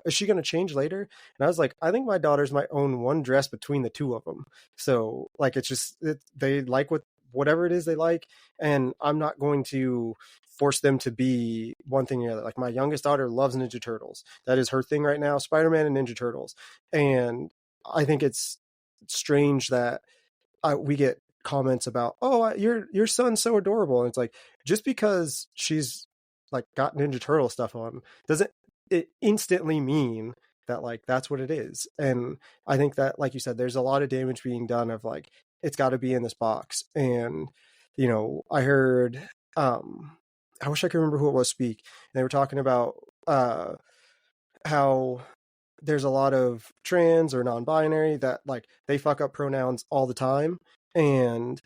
is she going to change later? And I was like, I think my daughters might own one dress between the 2 of them. So like, it's just, they like what whatever it is they like, and I'm not going to force them to be one thing or the other. Like my youngest daughter loves Ninja Turtles. That is her thing right now, Spider-Man and Ninja Turtles. And I think it's strange that we get comments about, oh, your son's so adorable. And it's like, just because she's like got Ninja Turtle stuff on doesn't it instantly mean that like that's what it is. And I think that, like you said, there's a lot of damage being done of like, it's got to be in this box. And I heard I wish I could remember who it was speak. And they were talking about how there's a lot of trans or non-binary that like they fuck up pronouns all the time, and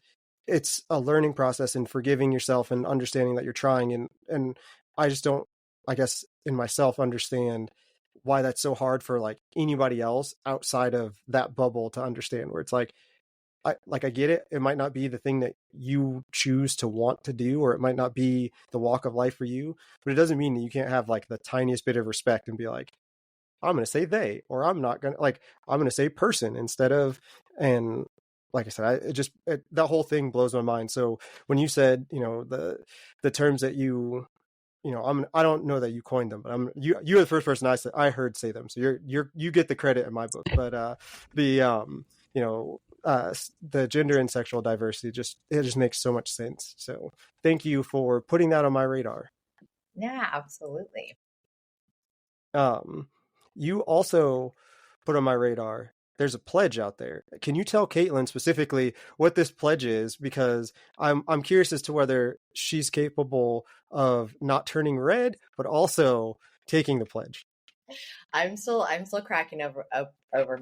it's a learning process and forgiving yourself and understanding that you're trying. And I just don't, I guess, in myself understand why that's so hard for like anybody else outside of that bubble to understand, where it's like, I get it. It might not be the thing that you choose to want to do, or it might not be the walk of life for you, but it doesn't mean that you can't have like the tiniest bit of respect and be like, I'm going to say they, or I'm not going to, like, I'm going to say person instead of, and like I said, that whole thing blows my mind. So when you said, the terms that I don't know that you coined them, but you're the first person I heard say them. So you get the credit in my book, but the gender and sexual diversity it just makes so much sense. So thank you for putting that on my radar. Yeah, absolutely. You also put on my radar, there's a pledge out there. Can you tell Caitlin specifically what this pledge is? Because I'm curious as to whether she's capable of not turning red, but also taking the pledge. I'm still cracking over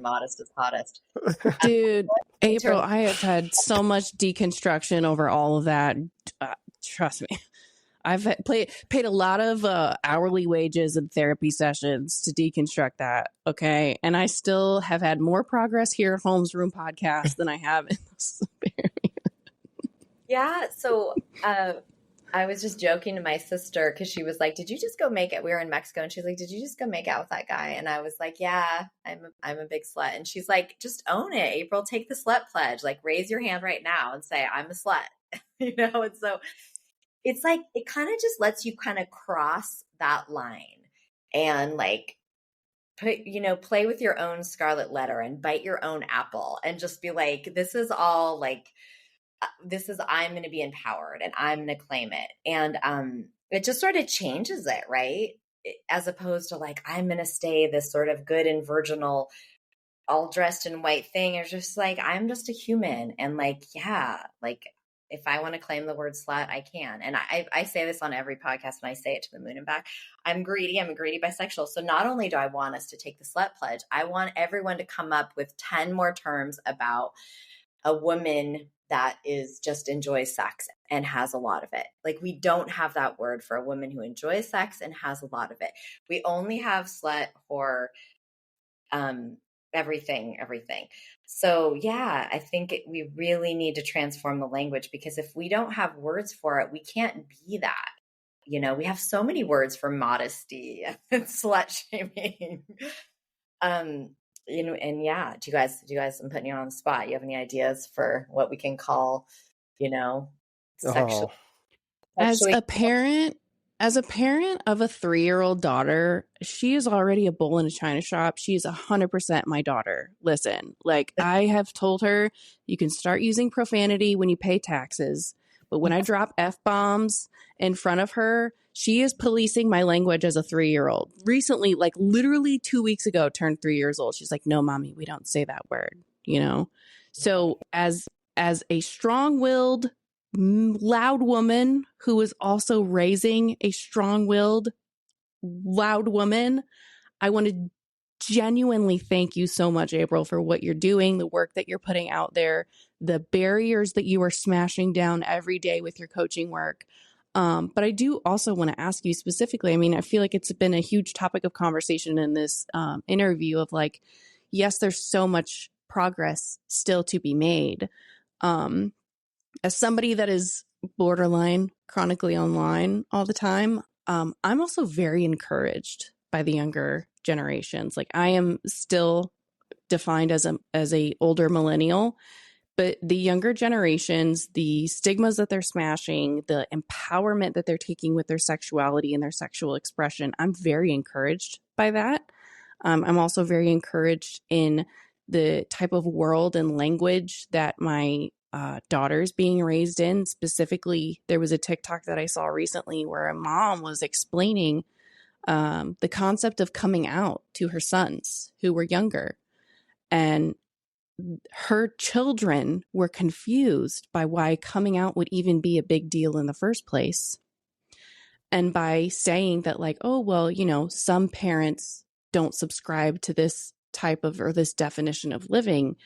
modest is hottest. Dude, April, I have had so much deconstruction over all of that. Trust me. I've paid a lot of hourly wages and therapy sessions to deconstruct that. Okay. And I still have had more progress here at Holmes Room Podcast than I have in this experience. Yeah. So I was just joking to my sister because she was like, did you just go make it? We were in Mexico and she's like, did you just go make out with that guy? And I was like, yeah, I'm a big slut. And she's like, just own it, April, take the slut pledge. Like raise your hand right now and say, I'm a slut. And so it's like, it kind of just lets you kind of cross that line and like play with your own scarlet letter and bite your own apple and just be like, this is all like, I'm going to be empowered and I'm going to claim it. And it just sort of changes it, right? As opposed to like, I'm going to stay this sort of good and virginal, all dressed in white thing. It's just like, I'm just a human. And like, yeah, like if I want to claim the word slut, I can. And I say this on every podcast and I say it to the moon and back. I'm greedy. I'm a greedy bisexual. So not only do I want us to take the slut pledge, I want everyone to come up with 10 more terms about a woman that is just enjoys sex and has a lot of it. Like we don't have that word for a woman who enjoys sex and has a lot of it. We only have slut, whore, everything. So yeah, I think we really need to transform the language, because if we don't have words for it, we can't be that. We have so many words for modesty and slut shaming. And yeah, do you guys, I'm putting you on the spot. You have any ideas for what we can call, sexual? As a parent of a 3-year-old daughter, she is already a bull in a china shop. She is 100% my daughter. Listen, like I have told her, you can start using profanity when you pay taxes. But when I drop F-bombs in front of her, she is policing my language as a 3-year-old. Recently, like literally 2 weeks ago, turned 3 years old. She's like, no, mommy, we don't say that word, So as a strong-willed, loud woman who is also raising a strong-willed, loud woman, I want to genuinely thank you so much, April, for what you're doing, the work that you're putting out there, the barriers that you are smashing down every day with your coaching work. But I do also want to ask you specifically, I mean, I feel like it's been a huge topic of conversation in this interview of like, yes, there's so much progress still to be made. As somebody that is borderline chronically online all the time, I'm also very encouraged by the younger generations. Like I am still defined as a older millennial, But the younger generations, the stigmas that they're smashing, the empowerment that they're taking with their sexuality and their sexual expression, I'm very encouraged by that. I'm also very encouraged in the type of world and language that my daughter's being raised in. Specifically, there was a TikTok that I saw recently where a mom was explaining the concept of coming out to her sons who were younger. And her children were confused by why coming out would even be a big deal in the first place. And by saying that, like, oh, well, you know, some parents don't subscribe to this type of or this definition of living,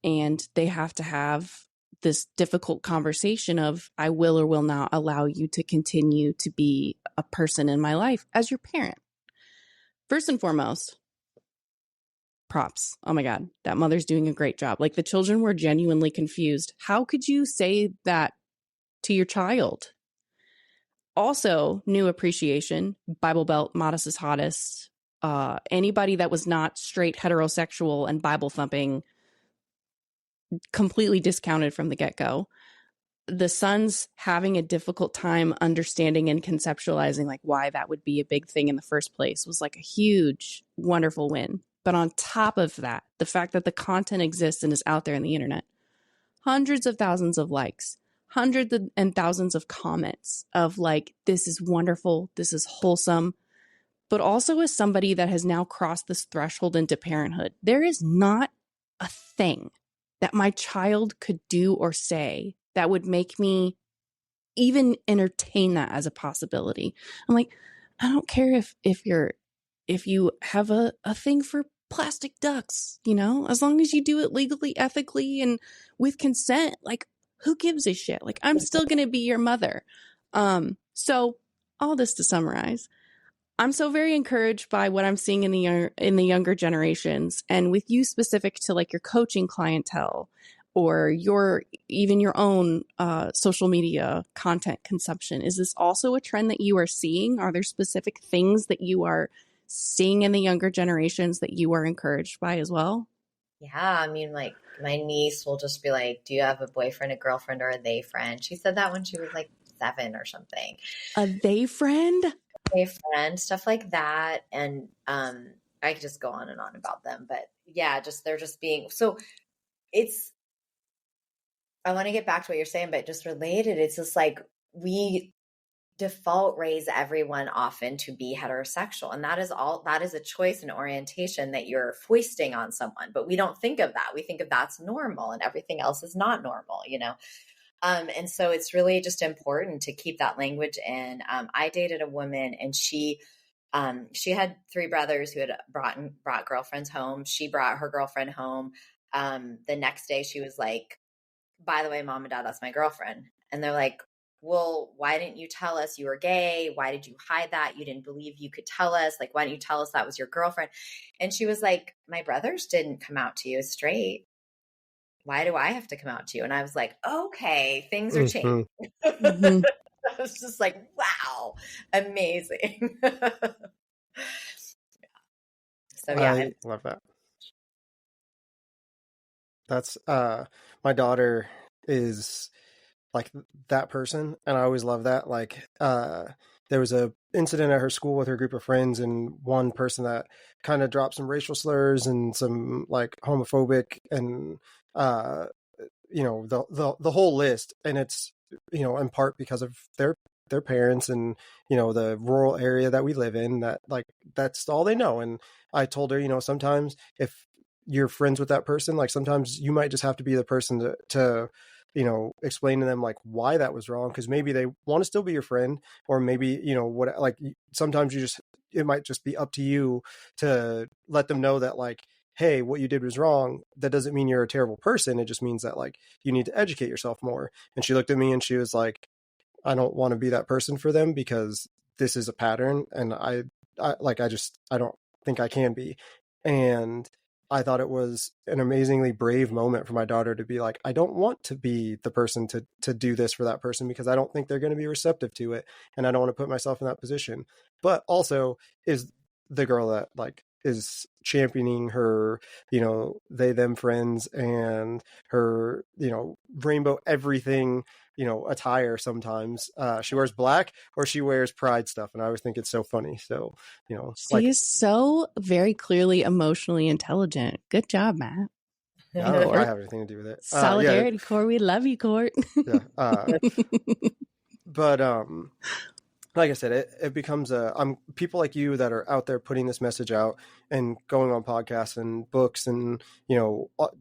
and they have to have this difficult conversation of, I will or will not allow you to continue to be a person in my life as your parent. First and foremost, props. Oh my God, that mother's doing a great job. Like, the children were genuinely confused. How could you say that to your child? Also, new appreciation, Bible Belt, Modest is Hottest. Anybody that was not straight heterosexual and Bible thumping, completely discounted from the get-go. The sons having a difficult time understanding and conceptualizing like why that would be a big thing in the first place was like a huge, wonderful win. But on top of that, the fact that the content exists and is out there in the internet, hundreds of thousands of likes, hundreds and thousands of comments of like, this is wonderful, this is wholesome. But also as somebody that has now crossed this threshold into parenthood, there is not a thing that my child could do or say that would make me even entertain that as a possibility. I'm like, I don't care if you have a thing for plastic ducks, you know, as long as you do it legally, ethically, and with consent, like, who gives a shit? Like, I'm still going to be your mother. So all this to summarize, I'm so very encouraged by what I'm seeing in the younger generations, and with you specific to like your coaching clientele or your own social media content consumption. Is this also a trend that you are seeing? Are there specific things that you are seeing in the younger generations that you are encouraged by as well? Yeah, I mean, like, my niece will just be like, do you have a boyfriend, a girlfriend, or a they friend? She said that when she was like 7 or something. A they friend? They friend, stuff like that. And I could just go on and on about them. But yeah, they're just being so I want to get back to what you're saying, but just related, it's just like we default raise everyone often to be heterosexual. And that is a choice and orientation that you're foisting on someone. But we don't think of that. We think of that's normal and everything else is not normal, you know? And so it's really just important to keep that language in. I dated a woman and she had 3 brothers who had brought girlfriends home. She brought her girlfriend home. The next day she was like, by the way, mom and dad, that's my girlfriend. And they're like, well, why didn't you tell us you were gay? Why did you hide that? You didn't believe you could tell us. Like, why didn't you tell us that was your girlfriend? And she was like, my brothers didn't come out to you as straight. Why do I have to come out to you? And I was like, okay, things are changing. Mm-hmm. I was just like, wow, amazing. So yeah. I love that. That's my daughter is like that person, and I always love that. Like there was a incident at her school with her group of friends, and one person that kind of dropped some racial slurs and some like homophobic and the whole list. And it's, in part because of their parents and, the rural area that we live in, that like that's all they know. And I told her, sometimes if you're friends with that person, like sometimes you might just have to be the person to explain to them like why that was wrong, because maybe they want to still be your friend, or maybe what, like sometimes it might just be up to you to let them know that like, hey, what you did was wrong. That doesn't mean you're a terrible person. It just means that like you need to educate yourself more. And she looked at me and she was like, I don't want to be that person for them because this is a pattern, and I don't think I can be. And I thought it was an amazingly brave moment for my daughter to be like, I don't want to be the person to do this for that person, because I don't think they're going to be receptive to it, and I don't want to put myself in that position. But also is the girl that like is championing her, they, them friends and her, rainbow everything, attire sometimes. She wears black or she wears pride stuff. And I always think it's so funny. So, she is so very clearly emotionally intelligent. Good job, Matt. I don't know if I have anything to do with it. Solidarity, Court. We love you, Court. Yeah. But like I said, it becomes people like you that are out there putting this message out and going on podcasts and books and,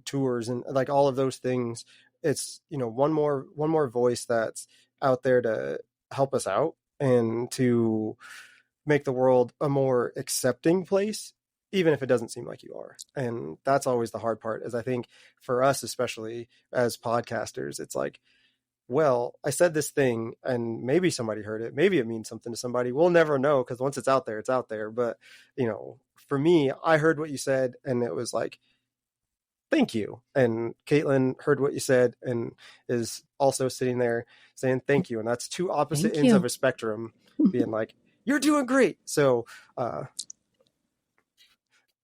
tours and like all of those things. It's, one more voice that's out there to help us out and to make the world a more accepting place, even if it doesn't seem like you are. And that's always the hard part, is I think for us, especially as podcasters, it's like, well, I said this thing and maybe somebody heard it. Maybe it means something to somebody. We'll never know, because once it's out there, it's out there. But, for me, I heard what you said and it was like, thank you. And Caitlin heard what you said and is also sitting there saying thank you. And that's two opposite ends of a spectrum, being like, you're doing great. So, I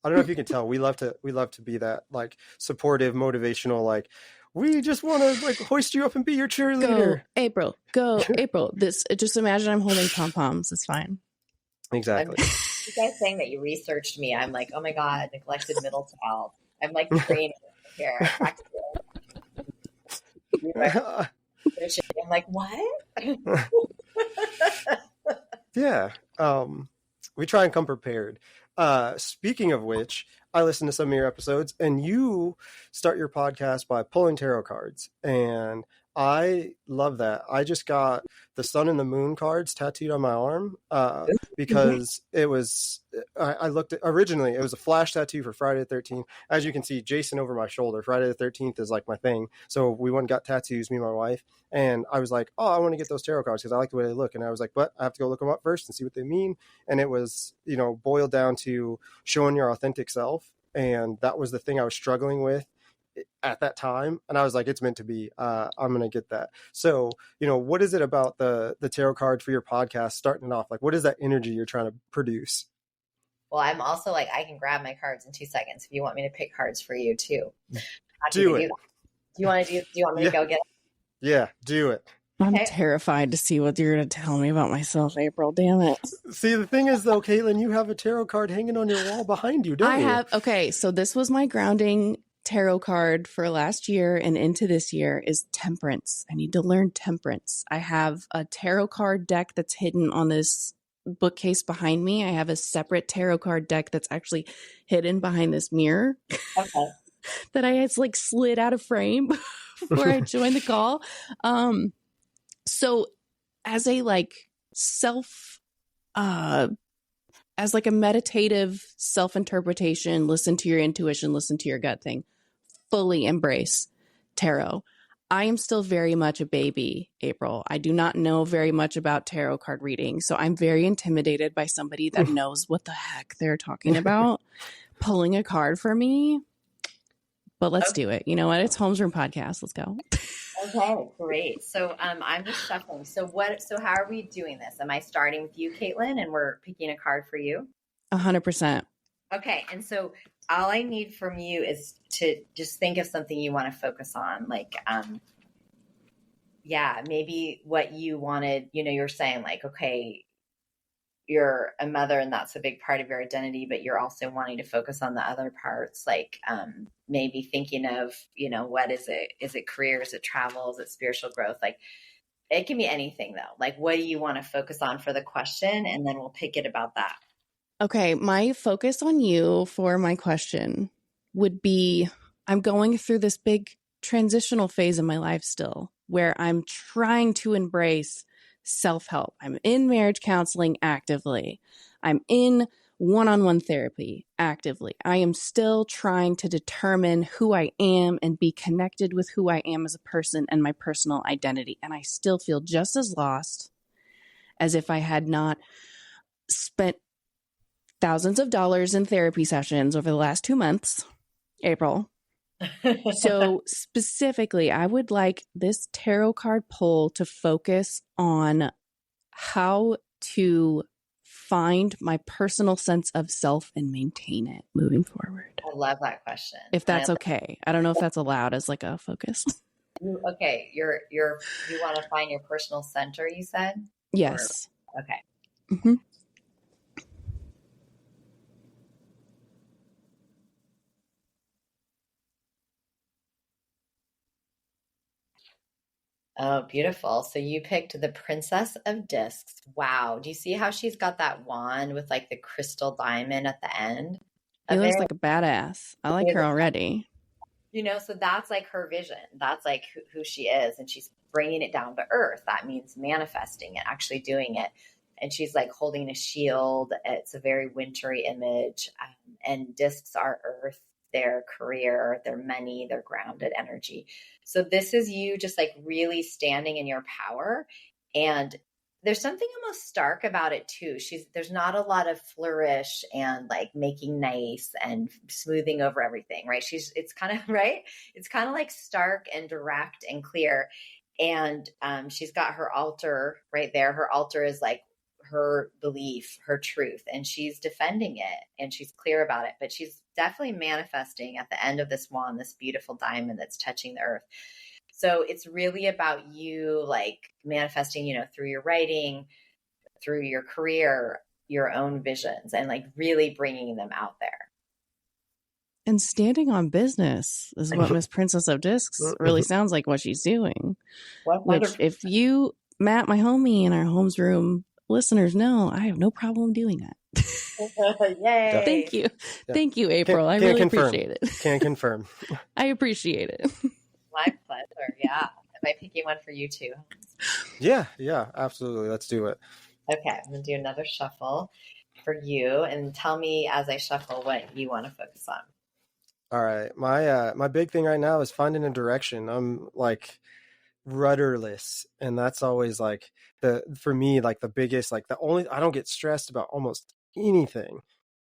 don't know if you can tell, we love to be that like supportive, motivational, like, we just want to like hoist you up and be your cheerleader. Go, April. Go, April. Just imagine I'm holding pom-poms. It's fine. Exactly. You guys saying that you researched me, I'm like, oh my God, neglected middle child. I'm like training here. I'm like, what? Yeah. We try and come prepared. Speaking of which, I listen to some of your episodes and you start your podcast by pulling tarot cards. And I love that. I just got the sun and the moon cards tattooed on my arm because it was, I looked at, originally it was a flash tattoo for Friday the 13th. As you can see, Jason over my shoulder, Friday the 13th is like my thing. So we went and got tattoos, me and my wife. And I was like, oh, I want to get those tarot cards because I like the way they look. And I was like, but I have to go look them up first and see what they mean. And it was, boiled down to showing your authentic self. And that was the thing I was struggling with at that time. And I was like, it's meant to be. I'm going to get that. So, what is it about the tarot card for your podcast starting off? Like, what is that energy you're trying to produce? Well, I'm also like, I can grab my cards in 2 seconds if you want me to pick cards for you too. Do it. Do you want me to go get it? Yeah, do it. I'm terrified to see what you're going to tell me about myself, April. Damn it. See, the thing is, though, Caitlin, you have a tarot card hanging on your wall behind you, don't you? I have. Okay, so this was my grounding tarot card for last year and into this year is temperance. I need to learn temperance. I have a tarot card deck that's hidden on this bookcase behind me. I have a separate tarot card deck that's actually hidden behind this mirror. Okay. That I had like slid out of frame before I joined the call. So as a like as like a meditative self-interpretation, listen to your intuition, listen to your gut thing, fully embrace tarot. I am still very much a baby, April. I do not know very much about tarot card reading. So I'm very intimidated by somebody that knows what the heck they're talking about pulling a card for me. But let's do it. You know what? It's Holmes Room Podcast. Let's go. Okay, great. So I'm just shuffling. So how are we doing this? Am I starting with you, Caitlin, and we're picking a card for you? 100%. Okay. And so all I need from you is to just think of something you want to focus on. Like, maybe what you wanted, you're saying like, okay, you're a mother and that's a big part of your identity, but you're also wanting to focus on the other parts, like maybe thinking of, what is it? Is it career? Is it travel? Is it spiritual growth? Like it can be anything though. Like what do you want to focus on for the question? And then we'll pick it about that. Okay. My focus on you for my question would be, I'm going through this big transitional phase in my life still where I'm trying to embrace self-help. I'm in marriage counseling actively. I'm in one-on-one therapy actively. I am still trying to determine who I am and be connected with who I am as a person and my personal identity. And I still feel just as lost as if I had not spent thousands of dollars in therapy sessions over the last 2 months, April. So specifically, I would like this tarot card pull to focus on how to find my personal sense of self and maintain it moving forward? I love that question. If that's okay. I don't know if that's allowed as like a focus. Okay, you want to find your personal center, you said? Yes. Or, okay. Mm-hmm. Oh, beautiful. So you picked the Princess of Discs. Wow. Do you see how she's got that wand with like the crystal diamond at the end She of looks it? like a badass. I like her already. You know, so that's like her vision. That's like who she is. And she's bringing it down to earth. That means manifesting it, actually doing it. And she's like holding a shield. It's a very wintry image. And discs are earth, their career, their money, their grounded energy. So this is you just like really standing in your power. And there's something almost stark about it too. There's not a lot of flourish and like making nice and smoothing over everything, right? It's kind of right. It's kind of like stark and direct and clear. And she's got her altar right there. Her altar is like her belief, her truth, and she's defending it and she's clear about it. But she's definitely manifesting at the end of this wand, this beautiful diamond that's touching the earth. So it's really about you like manifesting, you know, through your writing, through your career, your own visions, and like really bringing them out there. And standing on business is what Miss Princess of Discs really sounds like what she's doing. Which, if you, Matt, my homie in our home's room, listeners know, I have no problem doing that. Yay. Thank you. Yeah. Thank you, April. I really appreciate it. Can confirm. I appreciate it. My pleasure. Yeah. Am I picking one for you too? Yeah, absolutely. Let's do it. Okay. I'm going to do another shuffle for you and tell me as I shuffle what you want to focus on. All right. My big thing right now is finding a direction. I'm like rudderless, and that's always like for me like the biggest, like the only, I don't get stressed about almost anything,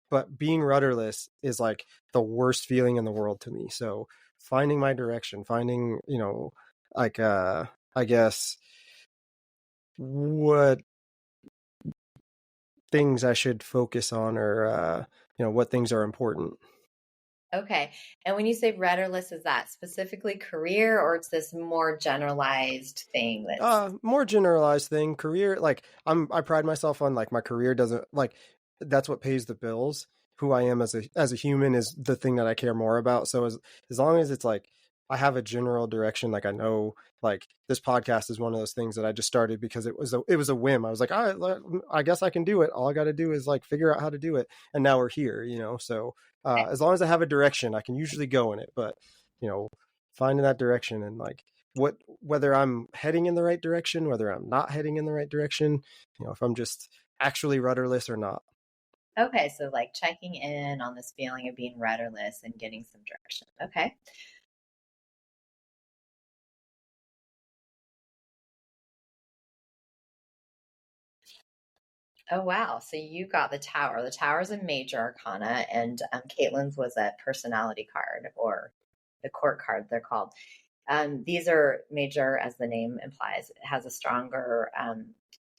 but being rudderless is like the worst feeling in the world to me. So finding my direction, finding, you know, like I guess what things I should focus on, or you know, what things are important. Okay. And when you say rudderless, is that specifically career, or it's this more generalized thing? That's more generalized thing. Career, like I pride myself on like my career doesn't, like that's what pays the bills. Who I am as a human is the thing that I care more about. So as long as it's like I have a general direction, like I know like this podcast is one of those things that I just started because it was a whim. I was like, I guess I can do it. All I got to do is like figure out how to do it. And now we're here, you know? So as long as I have a direction, I can usually go in it, but you know, finding that direction and like whether I'm heading in the right direction, whether I'm not heading in the right direction, you know, if I'm just actually rudderless or not. Okay. So like checking in on this feeling of being rudderless and getting some direction. Okay. Oh, wow. So you got the Tower. The Tower is a major arcana, and Caitlin's was a personality card, or the court card, they're called. These are major, as the name implies. It has a stronger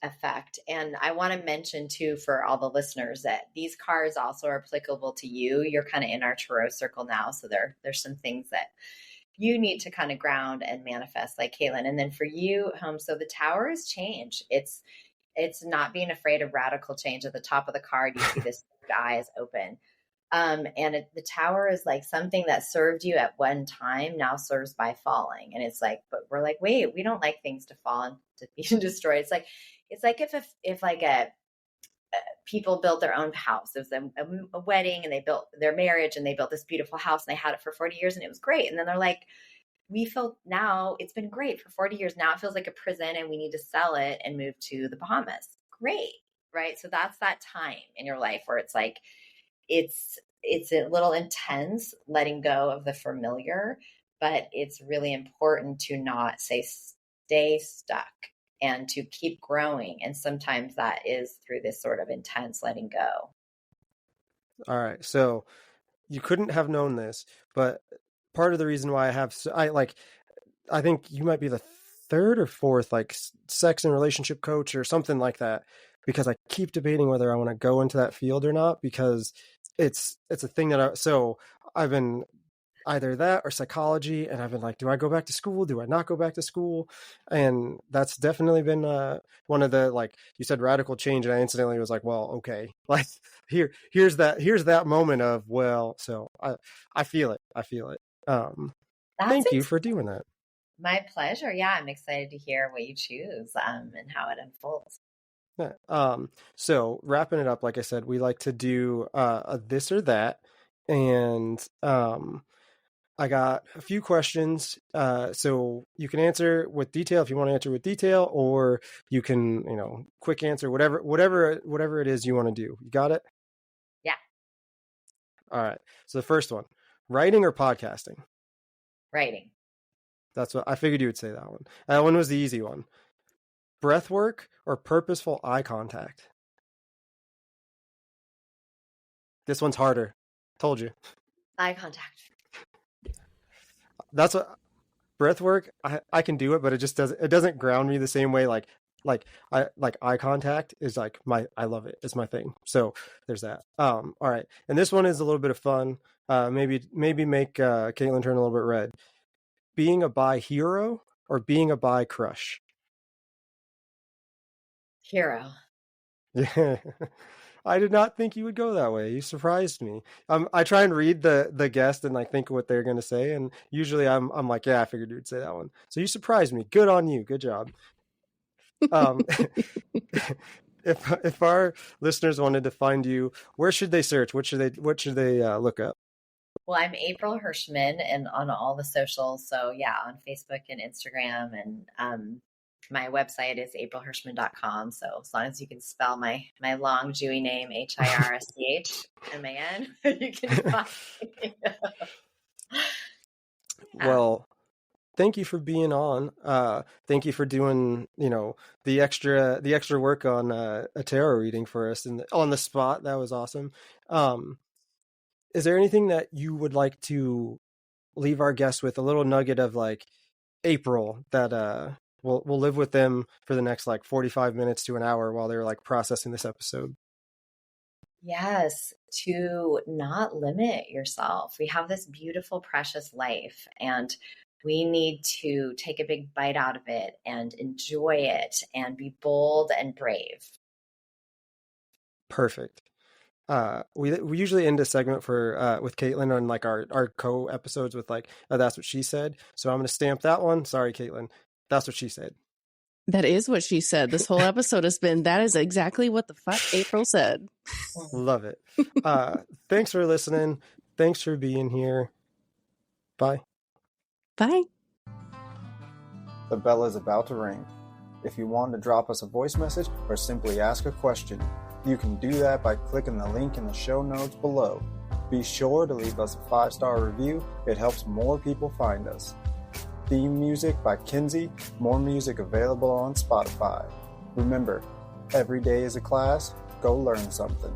effect. And I want to mention, too, for all the listeners, that these cards also are applicable to you. You're kind of in our tarot circle now, so there's some things that you need to kind of ground and manifest, like Caitlin. And then for you, so the Tower is change. It's not being afraid of radical change. At the top of the card, you see this eyes open. The Tower is like something that served you at one time now serves by falling. And it's like, but we're like, wait, we don't like things to fall and to be destroyed. It's like if like people built their own house. It was a wedding, and they built their marriage, and they built this beautiful house, and they had it for 40 years, and it was great. And then they're like, we feel now it's been great for 40 years. Now it feels like a prison, and we need to sell it and move to the Bahamas. Great. Right. So that's that time in your life where it's like, it's a little intense letting go of the familiar, but it's really important to not stay stuck and to keep growing. And sometimes that is through this sort of intense letting go. All right. So you couldn't have known this, but part of the reason why I think you might be the third or fourth like sex and relationship coach or something like that because I keep debating whether I want to go into that field or not, because it's a thing that I've been either that or psychology, and I've been like, do I go back to school? Do I not go back to school? And that's definitely been one of the, like you said, radical change. And I instantly was like, well, okay, like here's that moment of, well, so I feel it. Thank you for doing that. My pleasure. Yeah, I'm excited to hear what you choose and how it unfolds. Yeah. So wrapping it up, like I said, we like to do a this or that, and I got a few questions, so you can answer with detail if you want to answer with detail, or you can, quick answer, whatever it is you want to do. You got it? Yeah. All right. So the first one, writing or podcasting? Writing. That's what I figured you would say. That one. That one was the easy one. Breath work or purposeful eye contact? This one's harder. Told you. Eye contact. That's what breath work. I can do it, but it just doesn't ground me the same way. Like eye contact is like I love it. It's my thing. So there's that. All right. And this one is a little bit of fun. Maybe make Caitlin turn a little bit red. Being a bi hero or being a bi crush? Hero. Yeah. I did not think you would go that way. You surprised me. I try and read the guest and like think what they're going to say, and usually I'm like, yeah, I figured you would say that one. So you surprised me. Good on you. Good job. If our listeners wanted to find you, where should they search? What should they look up? Well, I'm April Hirschman and on all the socials. So yeah, on Facebook and Instagram, and my website is aprilhirschman.com. So as long as you can spell my long Jewy name, HIRSCHMAN, you can find me. Well, thank you for being on. Thank you for doing, the extra work on a tarot reading for us and on the spot. That was awesome. Is there anything that you would like to leave our guests with, a little nugget of like April that we'll live with them for the next like 45 minutes to an hour while they're like processing this episode? Yes, to not limit yourself. We have this beautiful, precious life, and we need to take a big bite out of it and enjoy it and be bold and brave. Perfect. We usually end a segment for with Caitlin on like our co-episodes with like, that's what she said. So I'm going to stamp that one. Sorry, Caitlin. That's what she said. That is what she said. This whole episode has been, that is exactly what the fuck April said. Love it. Thanks for listening. Thanks for being here. Bye. Bye. The bell is about to ring. If you want to drop us a voice message or simply ask a question, you can do that by clicking the link in the show notes below. Be sure to leave us a 5-star review. It helps more people find us. Theme music by Kinsey. More music available on Spotify. Remember, every day is a class. Go learn something.